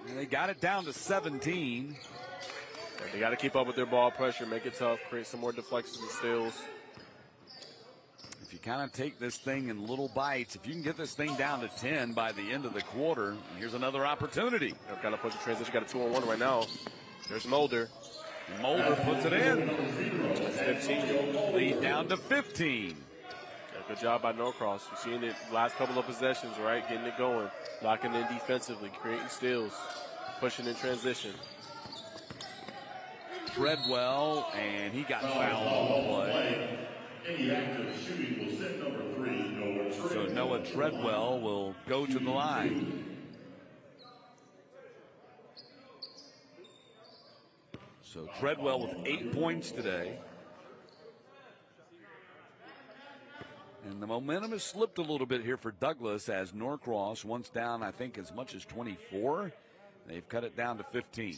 And they got it down to 17. And they got to keep up with their ball pressure, make it tough, create some more deflections and steals. If you you kind of take this thing in little bites, if you can get this thing down to 10 by the end of the quarter, here's another opportunity. I've got to put the transition. Got a 2-on-1 right now. There's Mulder. Mulder puts it in. That's 15. Lead down to 15. Yeah, good job by Norcross. You've seen it last couple of possessions, right? Getting it going. Locking in defensively, creating steals, pushing in transition. Treadwell, and he got fouled on the play. So Noah Treadwell will go to the line. So Treadwell with 8 points today. And the momentum has slipped a little bit here for Douglas as Norcross, once down, I think, as much as 24. They've cut it down to 15.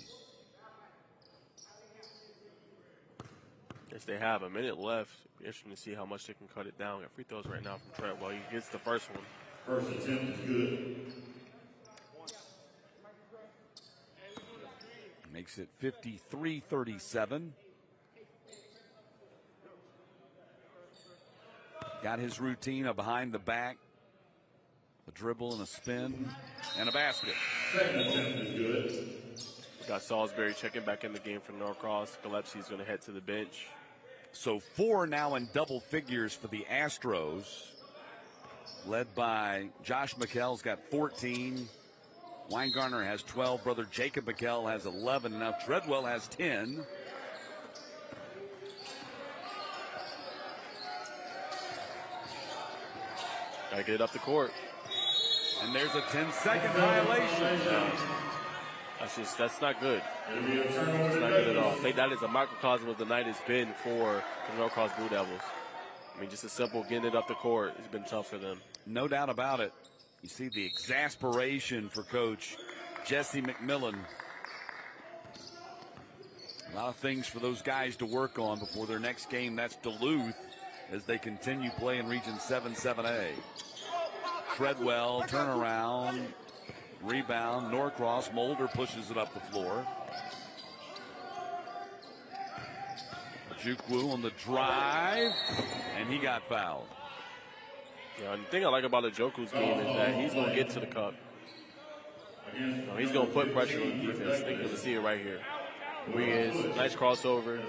Yes, they have a minute left. Be interesting to see how much they can cut it down. Got free throws right now from Treadwell. He gets the first one. First attempt is good. Makes it 53-37. Got his routine of behind the back, a dribble and a spin, and a basket. Second attempt is good. We got Salisbury checking back in the game for Norcross. Gillespie's going to head to the bench. So 4 now in double figures for the Astros, led by Josh McKell's got 14. Weingartner has 12. Brother Jacob McKell has 11. Now Treadwell has 10. Gotta get it up the court. And there's a 10-second violation. That's not good. It's not good at all. I think that is a microcosm of the night it's been for the Norcross Blue Devils. I mean, just a simple getting it up the court. It's been tough for them. No doubt about it. You see the exasperation for Coach Jesse McMillan. A lot of things for those guys to work on before their next game. That's Duluth as they continue play in Region 7-7A. Treadwell, turnaround, rebound, Norcross. Mulder pushes it up the floor. Ojukwu on the drive, and he got fouled. Yeah, and the thing I like about Ojukwu's game is that he's going to get to the cup. He's going to put pressure on the defense. I think you're going to see it right here. Here he is, nice crossover,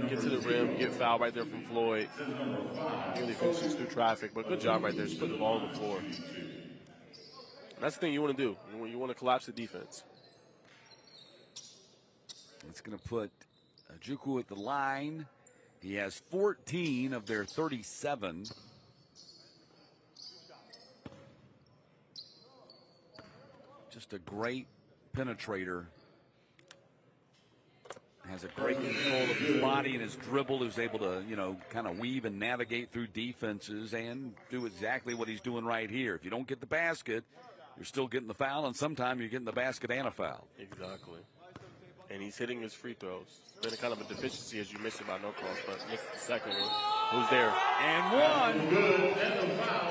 get to the rim, get fouled right there from Floyd. Nearly finishes through traffic, but good job right there, just putting the ball on the floor. That's the thing you want to do. You want to collapse the defense. It's going to put Ojukwu at the line. He has 14 of their 37. Just a great penetrator. Has a great control of his body and his dribble. Is able to, kind of weave and navigate through defenses and do exactly what he's doing right here. If you don't get the basket, you're still getting the foul, and sometimes you're getting the basket and a foul. Exactly. And he's hitting his free throws. Been a kind of a deficiency, as you mentioned, by Norcross, but missed the second one. Who's there? And one.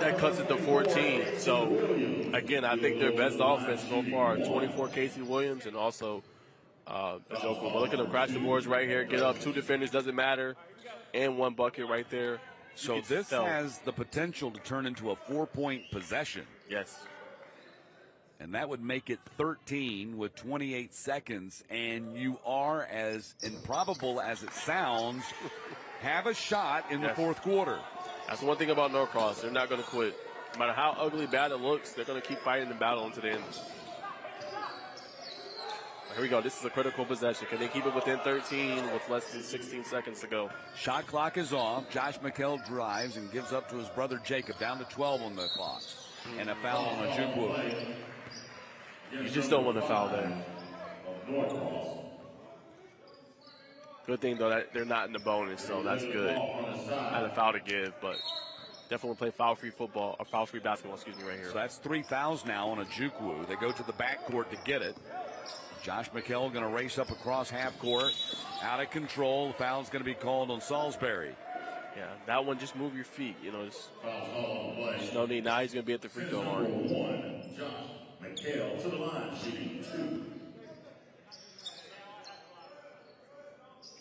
That cuts it to 14. So, again, I think their best offense so far, 24 Casey Williams and also Ojukwu. But look at them, crash the boards right here, get up, 2 defenders, doesn't matter, and 1 bucket right there. So this has the potential to turn into a 4-point possession. Yes. And that would make it 13 with 28 seconds. And you are, as improbable as it sounds, have a shot in the fourth quarter. That's one thing about Norcross. They're not going to quit. No matter how ugly, bad it looks, they're going to keep fighting and battling to the end. Here we go. This is a critical possession. Can they keep it within 13 with less than 16 seconds to go? Shot clock is off. Josh McKell drives and gives up to his brother Jacob. Down to 12 on the clock. And a foul on Ojukwu. You just don't want to foul there. Good thing, though, that they're not in the bonus, so that's good. I had a foul to give, but definitely play foul-free football, or foul-free basketball, right here. So that's 3 fouls now on Ojukwu. They go to the backcourt to get it. Josh McKell going to race up across half court. Out of control. The foul's going to be called on Salisbury. Yeah, that one, just move your feet. There's no need. Now he's going to be at the free throw line. McKell to the line, shooting 2.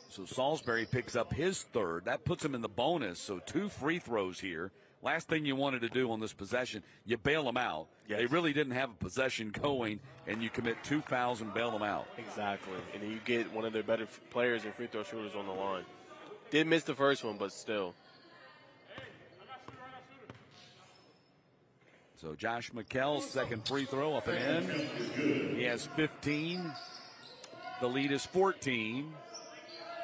So Salisbury picks up his third. That puts him in the bonus. So 2 free throws here last thing you wanted to do on this possession, you bail them out. Yes. They really didn't have a possession going, and you commit 2 fouls and bail them out. Exactly. And then you get one of their better players and free throw shooters on the line. Did miss the first one, but still. So Josh McKell's second free throw up and in. He has 15. The lead is 14.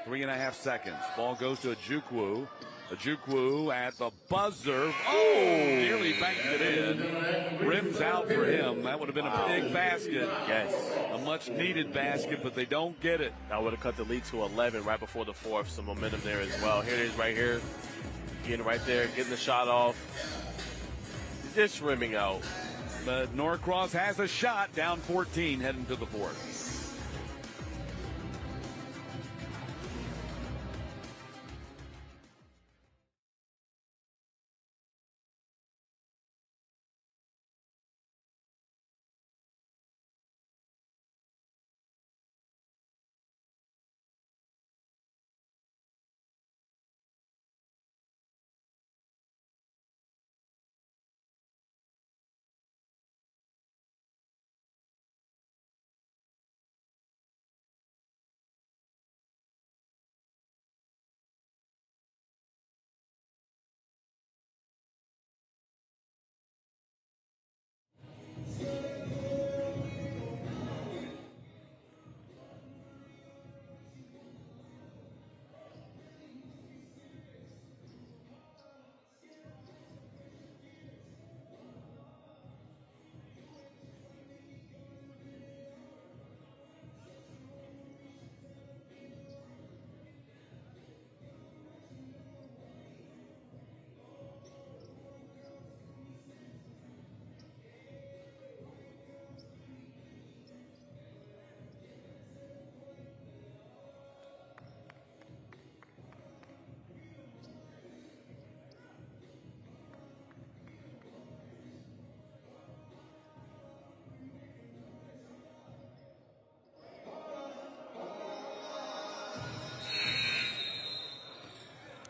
3.5 seconds. Ball goes to Ojukwu. Ojukwu at the buzzer. Oh, nearly banked it in. Rims out for him. That would have been a big basket. Yes. A much-needed basket, but they don't get it. That would have cut the lead to 11 right before the fourth. Some momentum there as well. Here it is right here. Getting right there, getting the shot off. Just rimming out. But Norcross has a shot, down 14, heading to the fourth.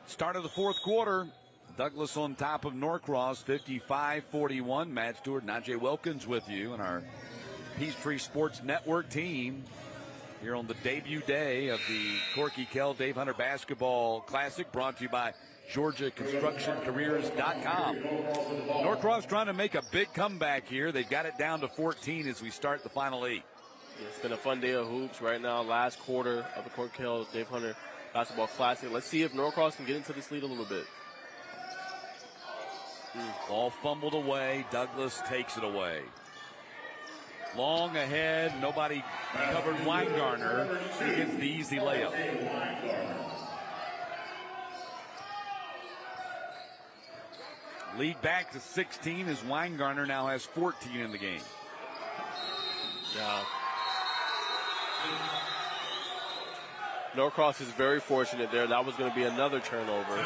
Start of the fourth quarter. Douglas on top of Norcross, 55-41. Matt Stewart and Najee Wilkins with you and our Peachtree Sports Network team here on the debut day of the Corky Kell Dave Hunter Basketball Classic, brought to you by GeorgiaConstructionCareers.com. Norcross trying to make a big comeback here. They've got it down to 14 as we start the final 8. It's been a fun day of hoops right now. Last quarter of the Corky Kell Dave Hunter Basketball Classic. Let's see if Norcross can get into this lead a little bit. Ball fumbled away. Douglas takes it away. Long ahead. Nobody covered Weingartner. He gets the easy layup. Lead back to 16 as Weingartner now has 14 in the game. Yeah. Norcross is very fortunate there. That was going to be another turnover.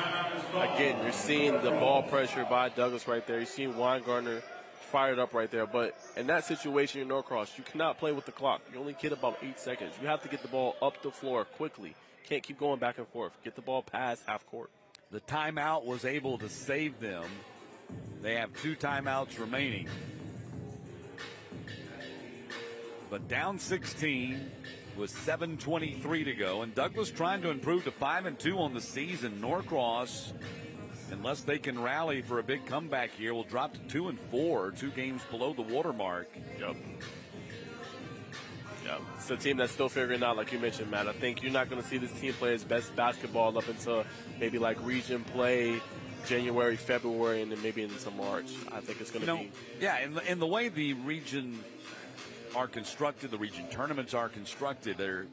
Again, you're seeing the ball pressure by Douglas right there. You're seeing Weingartner fired up right there. But in that situation in Norcross, you cannot play with the clock. You only get about 8 seconds. You have to get the ball up the floor quickly. Can't keep going back and forth. Get the ball past half court. The timeout was able to save them. They have 2 timeouts remaining. But down 16 with 7:23 to go, and Douglas trying to improve to 5-2 on the season. Norcross, unless they can rally for a big comeback here, will drop to 2-4, 2 games below the watermark. Yep. It's a team that's still figuring out, like you mentioned, Matt. I think you're not going to see this team play its best basketball up until maybe like region play, January, February, and then maybe into March. I think it's going to be. Yeah, and the way the region are constructed, the region tournaments are constructed, they're,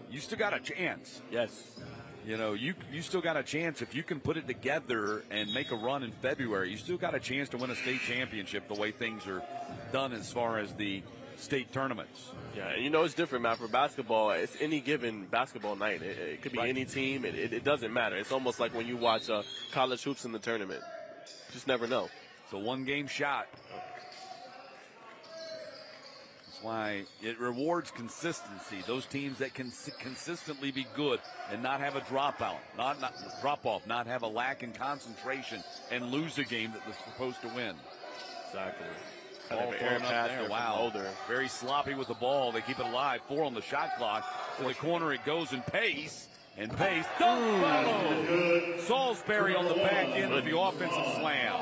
you still got a chance. Yes. You still got a chance if you can put it together and make a run in February. You still got a chance to win a state championship the way things are done as far as the state tournaments. Yeah, and it's different, Matt. For basketball, it's any given basketball night. It could be any team. It doesn't matter. It's almost like when you watch college hoops in the tournament. You just never know. It's a one-game shot. That's why it rewards consistency. Those teams that can consistently be good and not have a dropout, not drop off, not have a lack in concentration and lose a game that they're supposed to win. Exactly. Ball thrown up there. Wow. Very sloppy with the ball. They keep it alive. 4 on the shot clock. To the corner it goes, and Pace. And Pace. Don't follow. Salisbury on the back end with the offensive slam.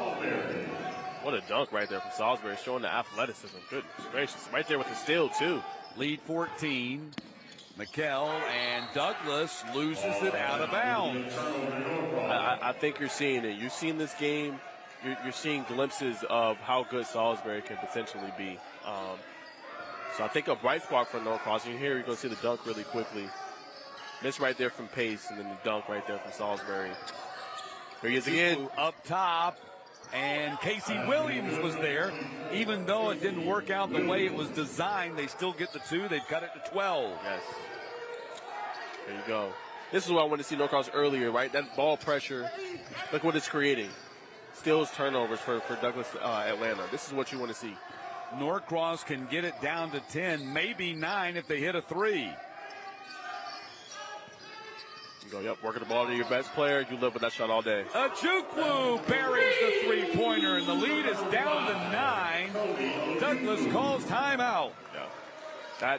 What a dunk right there from Salisbury, showing the athleticism. Goodness gracious. Right there with the steal, too. Lead 14. McKell, and Douglas loses it out of bounds. I think you're seeing it. You've seen this game. You're seeing glimpses of how good Salisbury can potentially be. So I think a bright spot for Norcross. And here you're going to see the dunk really quickly. Miss right there from Pace, and then the dunk right there from Salisbury. Here he is again. Up top, and Casey Williams was there. Even though it didn't work out the way it was designed, they still get the 2. They've cut it to 12. Yes. There you go. This is what I wanted to see Norcross earlier, right? That ball pressure, look what it's creating. Steals, turnovers for Douglas Atlanta. This is what you want to see. Norcross can get it down to 10, maybe 9 if they hit a 3. You go, yep, working the ball to your best player. You live with that shot all day. Ojukwu buries the three-pointer, and the lead is down to 9. Douglas calls timeout. Yeah.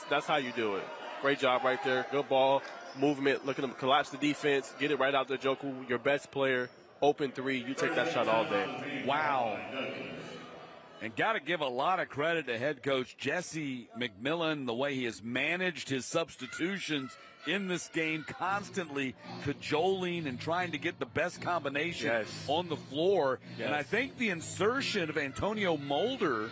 That's how you do it. Great job right there. Good ball movement. Looking to collapse the defense. Get it right out to Ojukwu, your best player. Open 3. You take that shot all day. Wow. And got to give a lot of credit to head coach Jesse McMillan, the way he has managed his substitutions in this game, constantly cajoling and trying to get the best combination on the floor. Yes. And I think the insertion of Antonio Mulder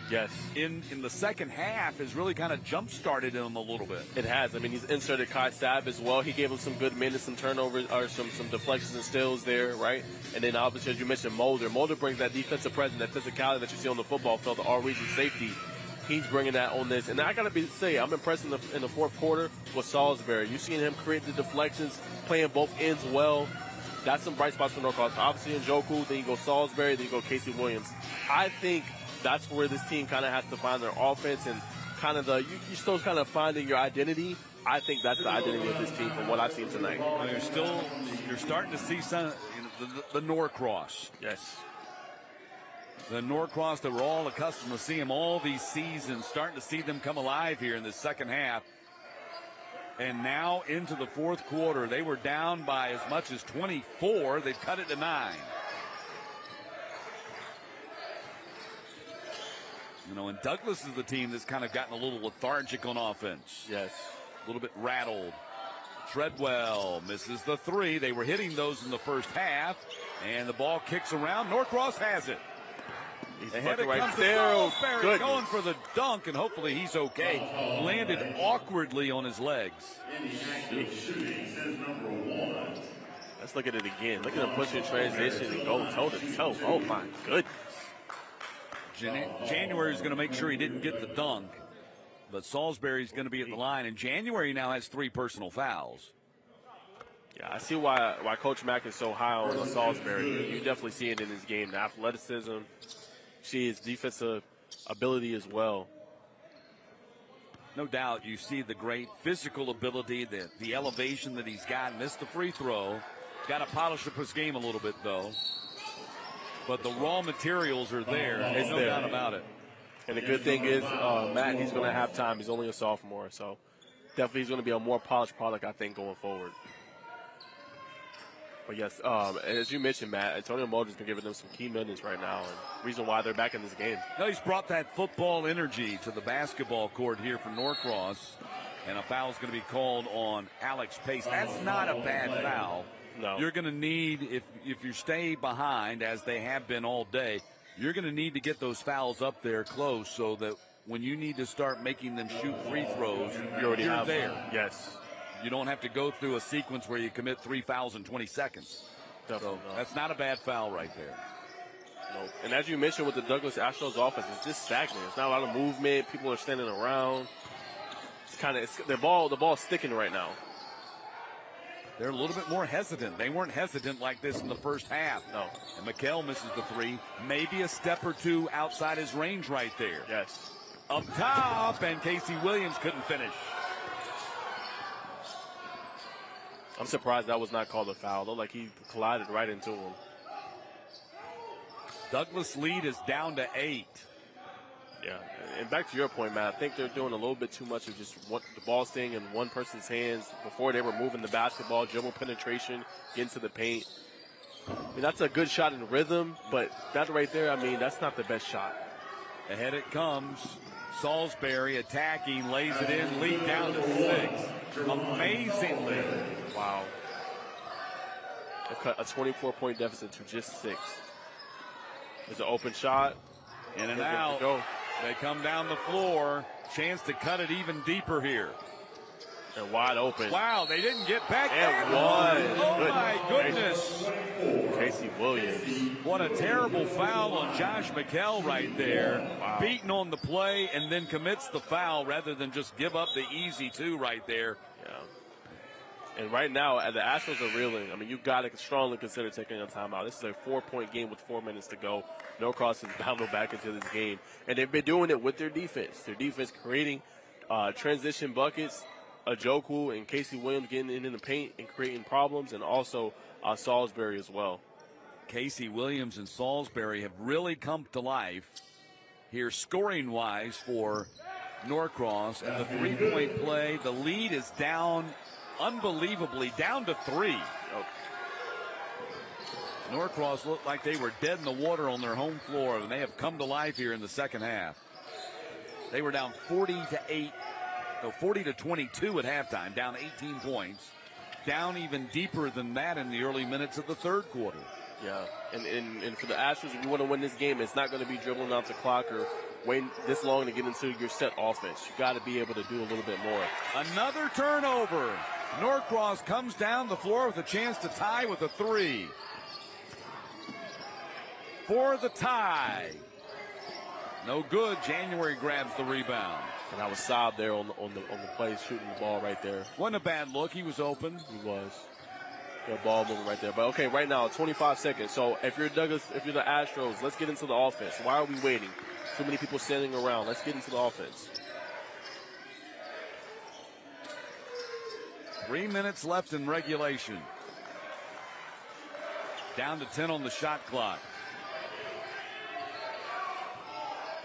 in the second half has really kind of jump-started him a little bit. It has. I mean, he's inserted Kai Saab as well. He gave him some good minutes, some turnovers, or some deflections and steals there, right? And then obviously, as you mentioned, Mulder. Mulder brings that defensive presence, that physicality that you see on the football field, the all-region safety. He's bringing that on this. And I got to say, I'm impressed in the fourth quarter with Salisbury. You've seen him create the deflections, playing both ends well. That's some bright spots for Norcross. Obviously, Ojukwu, then you go Salisbury, then you go Casey Williams. I think that's where this team kind of has to find their offense and kind of you're still kind of finding your identity. I think that's the identity of this team from what I've seen tonight. You're starting to see some the Norcross. Yes. The Norcross that we're all accustomed to seeing all these seasons, starting to see them come alive here in the second half. And now into the fourth quarter, they were down by as much as 24. They've cut it to 9. And Douglas is the team that's kind of gotten a little lethargic on offense. Yes. A little bit rattled. Treadwell misses the 3. They were hitting those in the first half, and the ball kicks around. Norcross has it. Ahead it comes to Salisbury, going for the dunk, and hopefully he's okay. Landed awkwardly on his legs. Let's look at it again. Look at him pushing transition and go toe-to-toe. Oh, my goodness. January is going to make sure he didn't get the dunk, but Salisbury's going to be at the line, and January now has 3 personal fouls. Yeah, I see why Coach Mack is so high on Salisbury. You definitely see it in his game, the athleticism. See his defensive ability as well. No doubt you see the great physical ability, the elevation that he's got. Missed the free throw. Got to polish up his game a little bit, though. But the raw materials are there. There's no doubt about it. And the good thing is, Matt, he's going to have time. He's only a sophomore, so definitely he's going to be a more polished product, I think, going forward. But yes, as you mentioned, Matt, Antonio Mulder's been giving them some key minutes right now, and reason why they're back in this game. No, he's brought that football energy to the basketball court here for Norcross, and a foul is going to be called on Alex Pace. That's not a bad foul. No. You're going to need, if you stay behind, as they have been all day, you're going to need to get those fouls up there close so that when you need to start making them shoot free throws, you're there. Yes. You don't have to go through a sequence where you commit 3 fouls in 20 seconds. Definitely so that's not a bad foul right there. No. And as you mentioned with the Douglas Astros offense, it's just stagnant. It's not a lot of movement. People are standing around. It's kind of the ball's sticking right now. They're a little bit more hesitant. They weren't hesitant like this in the first half. No. And McKell misses the 3. Maybe a step or two outside his range right there. Yes. up top, and Casey Williams couldn't finish. I'm surprised that was not called a foul. Looked like he collided right into him. Douglas' lead is down to 8. Yeah, and back to your point, Matt, I think they're doing a little bit too much of just the ball staying in one person's hands before they were moving the basketball, dribble penetration, get into the paint. I mean, that's a good shot in rhythm, but that right there, I mean, that's not the best shot. Ahead it comes. Salisbury attacking, lays it in, lead down to 6. Amazingly. Wow. They cut a 24-point deficit to just 6. There's an open shot. In and out. They come down the floor. Chance to cut it even deeper here. They're wide open. Wow, they didn't get back. And one. Oh, my goodness. Casey Williams. What a terrible foul on Josh McKell right there. Wow. Beaten on the play and then commits the foul rather than just give up the easy 2 right there. Yeah. And right now, the Astros are reeling. I mean, you've got to strongly consider taking a timeout. This is a 4-point game with 4 minutes to go. Norcross has battled back into this game. And they've been doing it with their defense. Their defense creating transition buckets. Ajoku and Casey Williams getting in the paint and creating problems. And also Salisbury as well. Casey Williams and Salisbury have really come to life here scoring-wise for Norcross. And the 3-point play, the lead is down unbelievably, down to 3. Norcross looked like they were dead in the water on their home floor, and they have come to life here in the second half. They were down 40 to 22 at halftime, down 18 points. Down even deeper than that in the early minutes of the third quarter. Yeah, and for the Astros, if you want to win this game, it's not going to be dribbling out the clock or waiting this long to get into your set offense. You got to be able to do a little bit more. Another turnover. Norcross comes down the floor with a chance to tie with a 3. For the tie. No good. January grabs the rebound. And I was Saab there on the play, shooting the ball right there. Wasn't a bad look. He was open. He was. Good ball moving right there. But okay, right now, 25 seconds. So if you're Douglas, if you're the Astros, let's get into the offense. Why are we waiting? Too many people standing around. Let's get into the offense. 3 minutes left in regulation. Down to 10 on the shot clock.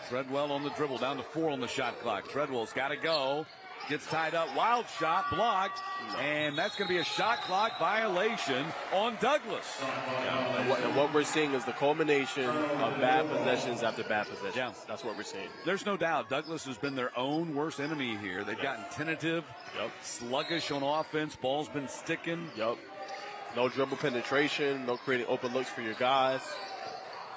Treadwell on the dribble, down to 4 on the shot clock. Treadwell's got to go. Gets tied up. Wild shot blocked. And that's going to be a shot clock violation on Douglas. Yeah, and what we're seeing is the culmination of bad possessions after bad possessions. Yeah. That's what we're seeing. There's no doubt Douglas has been their own worst enemy here. They've gotten tentative, sluggish on offense. Ball's been sticking. No dribble penetration. No creating open looks for your guys.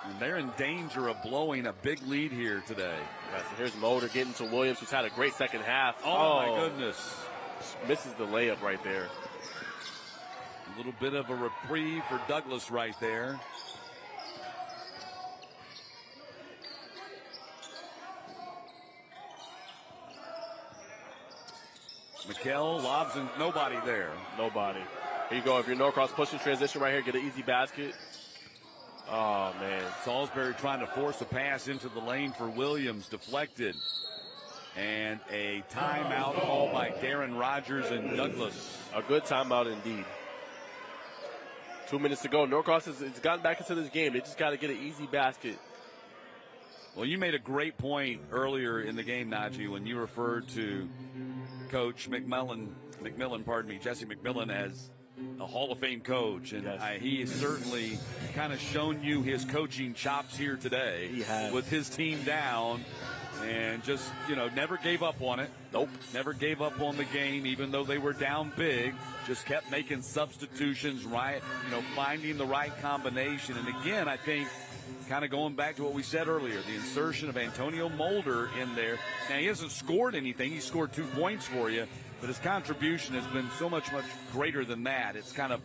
And they're in danger of blowing a big lead here today. Right, so here's Mulder getting to Williams, who's had a great second half. Oh, my goodness. Misses the layup right there. A little bit of a reprieve for Douglas right there. McKell lobs and nobody there. Nobody. Here you go. If you're Norcross, pushing transition right here, get an easy basket. Oh, man. Salisbury trying to force a pass into the lane for Williams. Deflected. And a timeout called by Darren Rogers and Douglas. A good timeout indeed. 2 minutes to go. Norcross has gotten back into this game. They just got to get an easy basket. Well, you made a great point earlier in the game, Najee, when you referred to Coach Jesse McMillan as a Hall of Fame coach, and he has certainly kind of shown you his coaching chops here today. He has. With his team down, and just, never gave up on it. Nope. Never gave up on the game, even though they were down big. Just kept making substitutions, right? Finding the right combination. And again, I think, kind of going back to what we said earlier, the insertion of Antonio Mulder in there. Now, he hasn't scored anything. He scored 2 points for you. But his contribution has been so much greater than that. It's kind of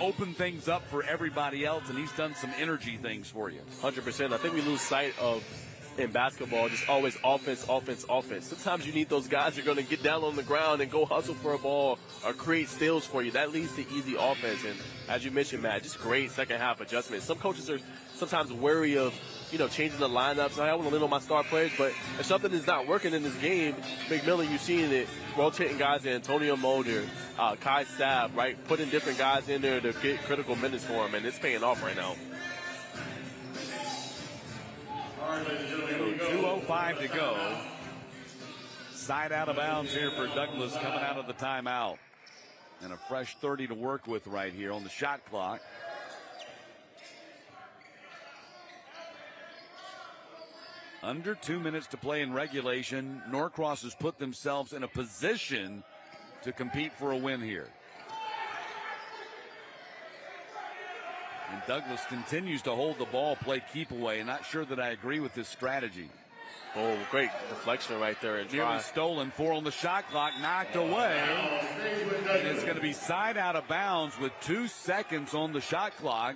opened things up for everybody else, and he's done some energy things for you. 100%. I think we lose sight of in basketball, just always offense, offense, offense. Sometimes you need those guys who are going to get down on the ground and go hustle for a ball or create steals for you. That leads to easy offense. And as you mentioned, Matt, just great second half adjustments. Some coaches are sometimes wary of, changing the lineups. I want to lean on my star players, but if something is not working in this game, McMillan, you've seen it, rotating guys in, Antonio Mulder, Kai Sabb, right, putting different guys in there to get critical minutes for him, and it's paying off right now. 2:05 to go. Side out of bounds here for Douglas coming out of the timeout. And a fresh 30 to work with right here on the shot clock. Under 2 minutes to play in regulation. Norcross has put themselves in a position to compete for a win here. And Douglas continues to hold the ball, play keep away. And not sure that I agree with this strategy. Oh, great deflection right there. And nearly stolen. 4 on the shot clock, knocked away. And it's going to be side out of bounds with 2 seconds on the shot clock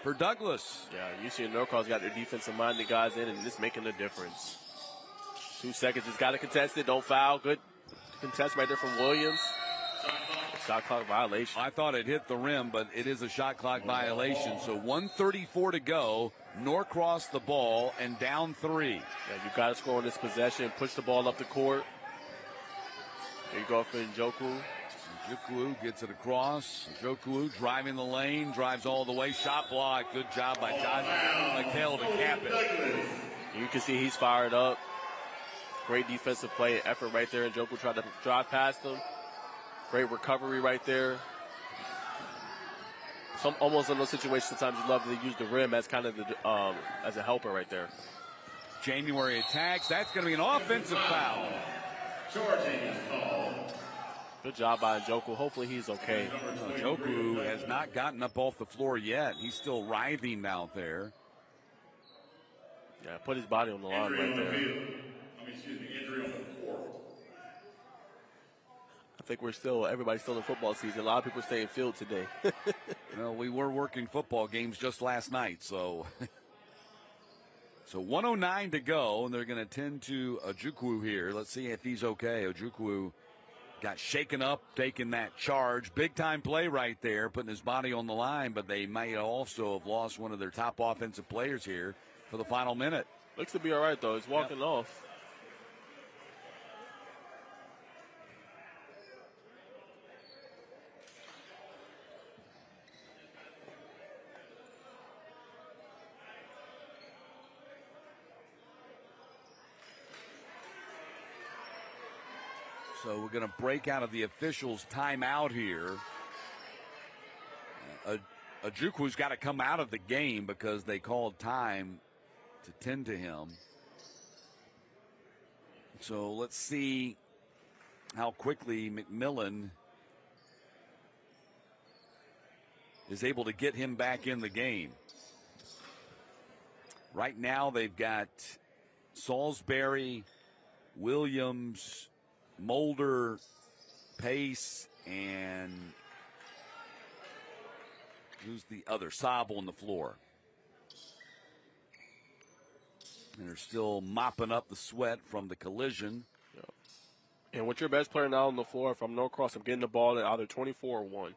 for Douglas. Yeah, you see Norcross got their defensive-minded guys in, and it's making a difference. 2 seconds, just got to contest it. Don't foul. Good contest right there from Williams. Shot clock violation. I thought it hit the rim, but it is a shot clock violation. So 1:34 to go. Norcross the ball and down 3. Yeah, you've got to score on this possession. Push the ball up the court. There you go for Njoku. Njoku gets it across. Njoku driving the lane, drives all the way. Shot block. Good job by Josh McHale to cap it. You can see he's fired up. Great defensive play and effort right there. Njoku tried to drive past him. Great recovery right there. Almost in those situations, sometimes you love to use the rim as kind of as a helper right there. January attacks. That's going to be an offensive foul. Good job by Njoku. Hopefully he's okay. Njoku has not gotten up off the floor yet. He's still writhing out there. Yeah, put his body on the line right there. Injury on the court. I think everybody's still in football season. A lot of people stay in field today. Well, we were working football games just last night, so. So 1:09 to go, and they're going to tend to Ojukwu here. Let's see if he's okay. Ojukwu got shaken up, taking that charge. Big-time play right there, putting his body on the line, but they might also have lost one of their top offensive players here for the final minute. Looks to be all right, though. He's walking off. So we're going to break out of the officials' timeout here. Ojukwu's got to come out of the game because they called time to tend to him. So let's see how quickly McMillan is able to get him back in the game. Right now they've got Salisbury, Williams, Mulder, Pace, and who's the other? Saab on the floor. And they're still mopping up the sweat from the collision. Yep. And with your best player now on the floor, if I'm Norcross, I'm getting the ball at either 24 or 1.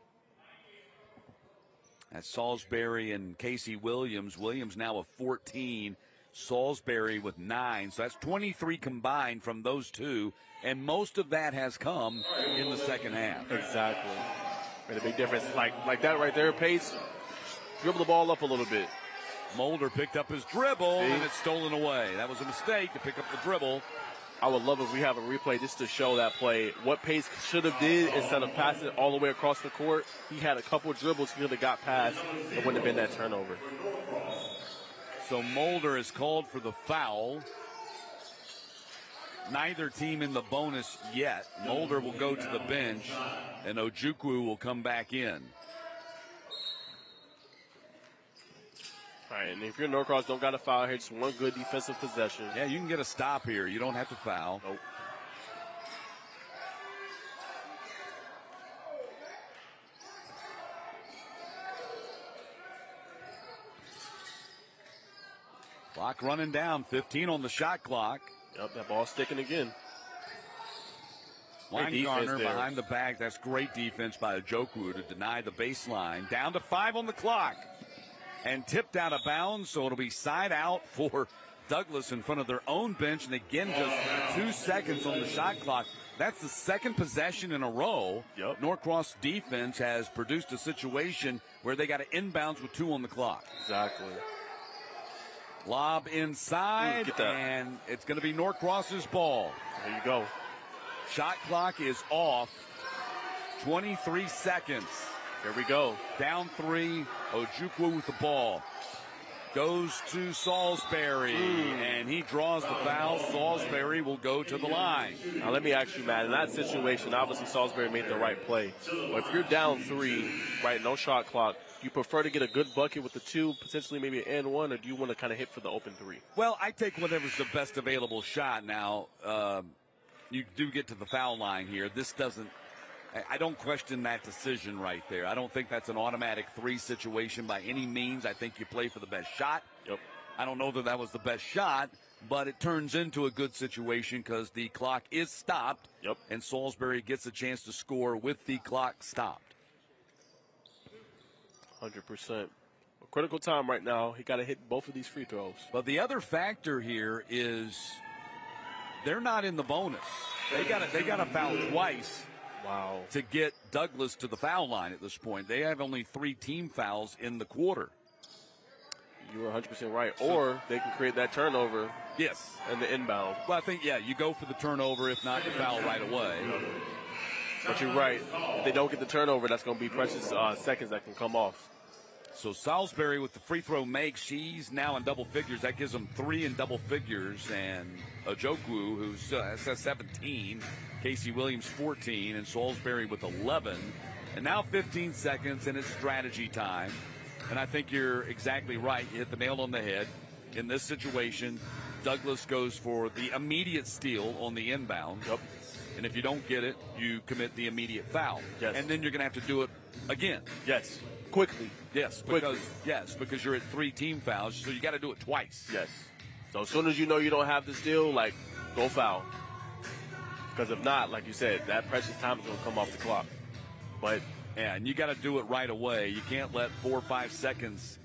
That's Salisbury and Casey Williams. Williams now with 14. Salisbury with 9. So that's 23 combined from those two. And most of that has come in the second half. Exactly. Made a big difference. Like that right there, Pace, dribble the ball up a little bit. Mulder picked up his dribble, and it's stolen away. That was a mistake to pick up the dribble. I would love if we have a replay just to show that play. What Pace should have did instead of passing it all the way across the court, he had a couple of dribbles he could have got past. It wouldn't have been that turnover. So Mulder is called for the foul. Neither team in the bonus yet. Mulder will go to the bench, and Ojukwu will come back in. All right, and if you're Norcross, don't got to foul here. Just one good defensive possession. Yeah, you can get a stop here. You don't have to foul. Nope. Clock running down, 15 on the shot clock. Yep, that ball sticking again. Weingartner behind the back. That's great defense by Ojukwu to deny the baseline. Down to 5 on the clock. And tipped out of bounds, so it'll be side out for Douglas in front of their own bench. And again, just 2 seconds on the shot clock. That's the second possession in a row. Yep. Norcross defense has produced a situation where they got to inbounds with 2 on the clock. Exactly. Lob inside, and it's going to be Norcross's ball. There you go. Shot clock is off. 23 seconds. Here we go. Down 3. Ojukwu with the ball. Goes to Salisbury, and he draws the foul. Salisbury will go to the line. Now, let me ask you, Matt, in that situation, obviously Salisbury made the right play. But if you're down 3, right, no shot clock, you prefer to get a good bucket with the 2, potentially maybe an and 1, or do you want to kind of hit for the open 3? Well, I take whatever's the best available shot. Now, you do get to the foul line here. This doesn't. I don't question that decision right there. I don't think that's an automatic 3 situation by any means. I think you play for the best shot. Yep. I don't know that was the best shot, but it turns into a good situation because the clock is stopped. Yep. And Salisbury gets a chance to score with the clock stopped. 100%. A critical time right now. He got to hit both of these free throws. But the other factor here is they're not in the bonus. They got to foul twice. Wow. To get Douglas to the foul line at this point. They have only 3 team fouls in the quarter. You were 100% right. Or they can create that turnover. Yes. And the inbound. Well, I think, you go for the turnover. If not, you foul right away. But you're right. If they don't get the turnover, that's going to be precious seconds that can come off. So Salisbury with the free throw makes. She's now in double figures. That gives them 3 in double figures. And Ojukwu, who's says 17. Casey Williams 14, and Salisbury with 11. And now 15 seconds, and it's strategy time. And I think you're exactly right. You hit the nail on the head. In this situation, Douglas goes for the immediate steal on the inbound. Yep. And if you don't get it, you commit the immediate foul. Yes. And then you're going to have to do it again. Yes. Quickly. Yes. Because you're at 3 team fouls, so you got to do it twice. Yes. So as soon as you know you don't have the steal, go foul. Because if not, like you said, that precious time is going to come off the clock. But and you got to do it right away. You can't let 4 or 5 seconds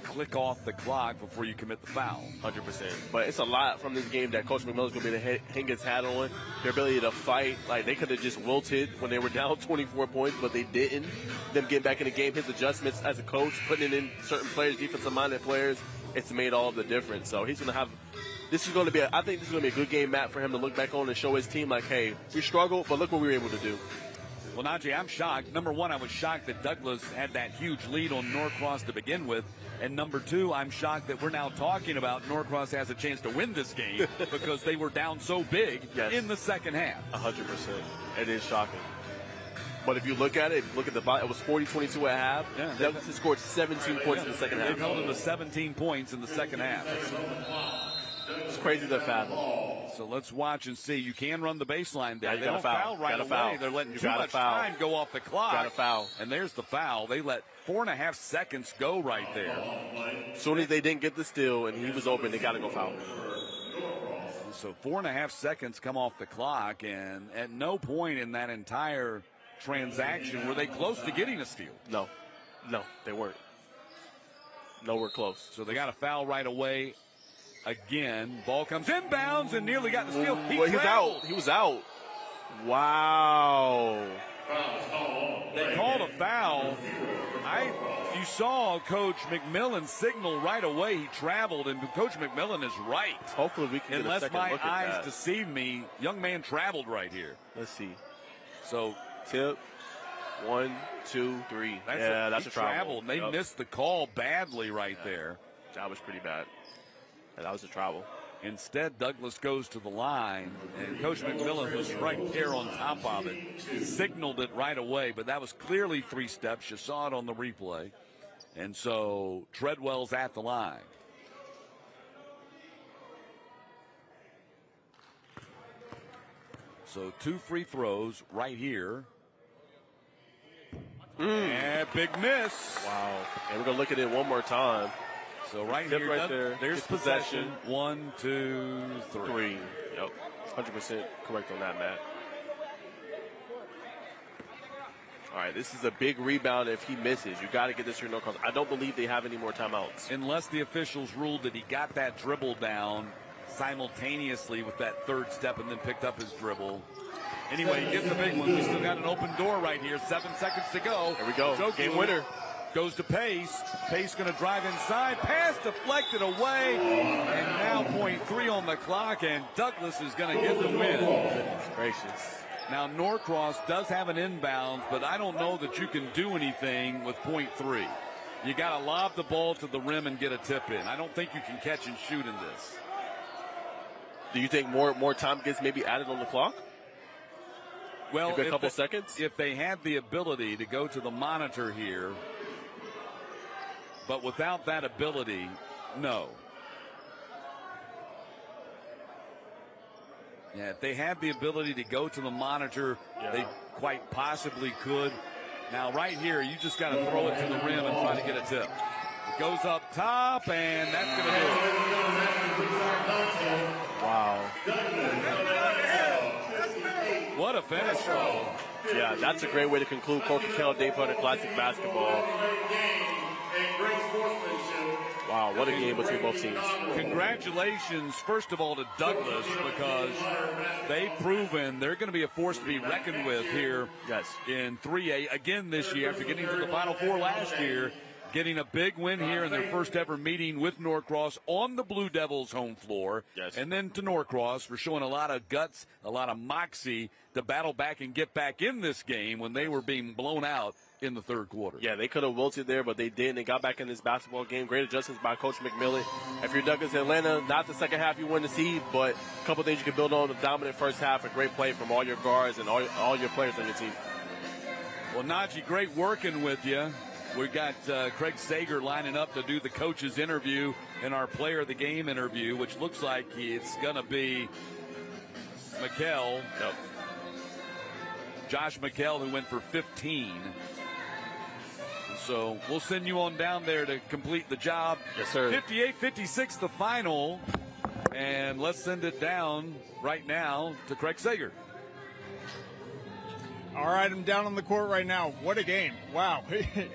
click off the clock before you commit the foul. 100%. But it's a lot from this game that Coach McMillan's going to be able to hang his hat on. Their ability to fight. They could have just wilted when they were down 24 points, but they didn't. Them getting back in the game, his adjustments as a coach, putting in certain players, defensive-minded players, it's made all of the difference. So he's going to have – this is going to be I think this is going to be a good game, Matt, for him to look back on and show his team, hey, we struggled, but look what we were able to do. Well, Najee, I'm shocked. Number 1, I was shocked that Douglas had that huge lead on Norcross to begin with. And number 2, I'm shocked that we're now talking about Norcross has a chance to win this game because they were down so big in the second half. 100%. It is shocking. But if you look at it, it was 40-22 at half. Yeah, Douglas has scored 17 points in the second half. They've held them to 17 points in the second half. It's crazy to fathom. So let's watch and see. You can run the baseline there. Yeah, they don't foul right away. They're letting too much time go off the clock. Got a foul. And there's the foul. They let 4.5 seconds go right there. As soon as they didn't get the steal and he was open, they got to go foul. So 4.5 seconds come off the clock, and at no point in that entire transaction were they close to getting a steal. No, they weren't. Nowhere close. So they got a foul right away. Again, ball comes inbounds and nearly got the steal. He was out. Wow. They called a foul. You saw Coach McMillan signal right away. He traveled, and Coach McMillan is right. Hopefully we can get a second look at that. Unless my eyes deceive me, young man traveled right here. Let's see. So tip. 1, 2, 3. That's a travel. They missed the call badly right there. That was pretty bad. That was a travel. Instead, Douglas goes to the line, and Coach McMillan was right there on top of it. He signaled it right away, but that was clearly 3 steps. You saw it on the replay. And so Treadwell's at the line. So 2 free throws right here. And big miss. Wow. And we're going to look at it one more time. So right Tip here, right there. there's Gets possession. 1, 2, 3. Yep. 100% correct on that, Matt. All right, this is a big rebound if he misses. You got to get this here, Norcross. I don't believe they have any more timeouts. Unless the officials ruled that he got that dribble down simultaneously with that third step and then picked up his dribble. Anyway, he gets the big one. We still got an open door right here. 7 seconds to go. There we go. Game winner. Goes to Pace. Pace going to drive inside. Pass deflected away. And now 0.3 on the clock, and Douglas is going to get the win. Goodness gracious. Now, Norcross does have an inbound, but I don't know that you can do anything with 0.3. You got to lob the ball to the rim and get a tip in. I don't think you can catch and shoot in this. Do you think more time gets maybe added on the clock? Well, maybe a couple seconds? If they had the ability to go to the monitor here, but without that ability, no. Yeah, if they had the ability to go to the monitor, they quite possibly could. Now, right here, you just got to throw it to the rim and try to get a tip. It goes up top, and that's going to do it. Wow. What a finish. Yeah, that's a great way to conclude Corky Kell Dave Hunter Classic basketball. Wow, what a game between both teams. Congratulations, first of all, to Douglas, because they've proven they're going to be a force to be reckoned with here in 3A again this year after getting to the Final Four last year, getting a big win here in their first ever meeting with Norcross on the Blue Devils' home floor. And then to Norcross for showing a lot of guts, a lot of moxie to battle back and get back in this game when they were being blown out in the third quarter. Yeah, they could have wilted there, but they didn't. They got back in this basketball game. Great adjustments by Coach McMillan. If you're Douglas Atlanta, not the second half you want to see, but a couple things you can build on. The dominant first half, a great play from all your guards and all your players on your team. Well, Najee, great working with you. We got Craig Sager lining up to do the coach's interview and our player of the game interview, which looks like it's going to be McKell. Yep. Josh McKell, who went for 15. So we'll send you on down there to complete the job. Yes, sir. 58-56 the final. And let's send it down right now to Craig Sager. All right, I'm down on the court right now. What a game. Wow.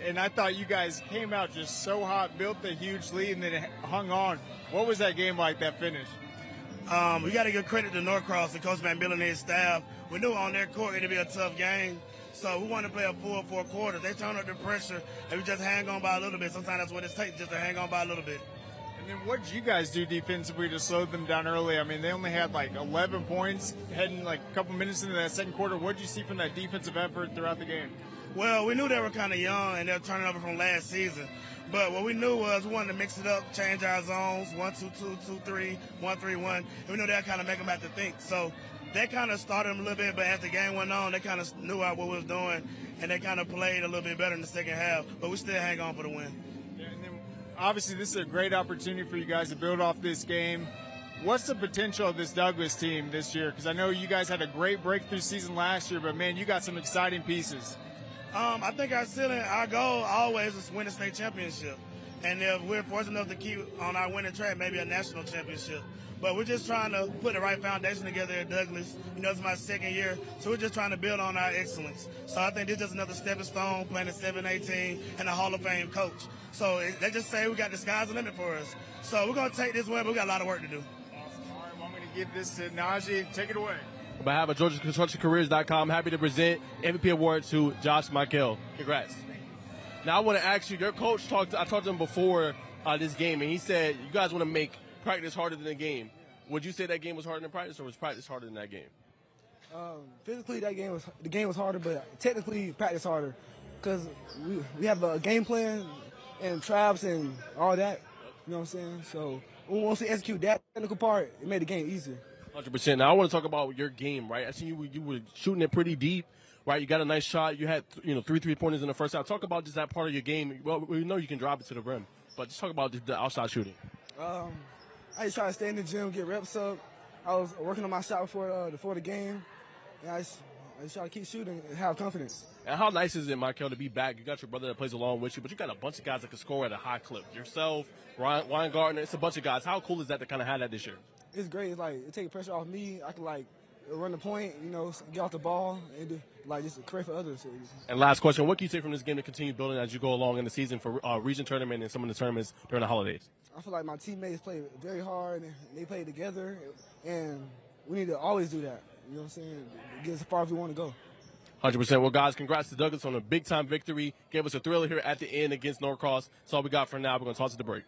And I thought you guys came out just so hot, built a huge lead, and then hung on. What was that game like, that finish? We got to give credit to Norcross and Coach McMillan and his staff. We knew on their court it'd be a tough game. So we want to play a full 4 quarters. They turn up the pressure, and we just hang on by a little bit. Sometimes that's what it takes, just to hang on by a little bit. And then what did you guys do defensively to slow them down early? I mean, they only had like 11 points heading like a couple minutes into that second quarter. What did you see from that defensive effort throughout the game? Well, we knew they were kind of young, and they were turning over from last season. But what we knew was we wanted to mix it up, change our zones, 1-2-2, 2-3, 1-3-1. And we knew that kind of make them have to think. So that kind of started them a little bit, but as the game went on, they kind of knew what we was doing, and they kind of played a little bit better in the second half. But we still hang on for the win. Yeah, and then obviously, this is a great opportunity for you guys to build off this game. What's the potential of this Douglas team this year? Because I know you guys had a great breakthrough season last year, but, man, you got some exciting pieces. I think our goal always is win a state championship. And if we're fortunate enough to keep on our winning track, maybe a national championship. But we're just trying to put the right foundation together at Douglas. You know, it's my second year, so we're just trying to build on our excellence. So I think this is just another stepping stone, playing at 7-18 and a Hall of Fame coach. So they just say we got the sky's the limit for us. So we're going to take this win, but we got a lot of work to do. Awesome. All right, well, I'm going to give this to Najee. Take it away. On behalf of GeorgiaConstructionCareers.com, happy to present MVP award to Josh McKell. Congrats. Now I want to ask you, your coach I talked to him before this game, and he said you guys want to make practice harder than the game. Would you say that game was harder than practice, or was practice harder than that game? Physically, the game was harder, but technically practice harder because we have a game plan and traps and all that. You know what I'm saying? So once we execute that technical part, it made the game easier. 100%. Now I want to talk about your game, right? I see you were shooting it pretty deep, right? You got a nice shot. You had 3 3-pointers in the first half. Talk about just that part of your game. Well, we know you can drive it to the rim, but just talk about the outside shooting. I just try to stay in the gym, get reps up. I was working on my shot before the game, and I just try to keep shooting and have confidence. And how nice is it, Michael, to be back? You got your brother that plays along with you, but you got a bunch of guys that can score at a high clip. Yourself, Ryan Gardner, it's a bunch of guys. How cool is that to kind of have that this year? It's great. It's like it takes pressure off me. I can like run the point, get off the ball, and do, just create for others. And last question, what can you take from this game to continue building as you go along in the season for region tournament and some of the tournaments during the holidays? I feel like my teammates play very hard, and they play together, and we need to always do that. You know what I'm saying? Get as far as we want to go. 100%. Well, guys, congrats to Douglas on a big-time victory. Gave us a thriller here at the end against Norcross. That's all we got for now. We're going to toss it to break.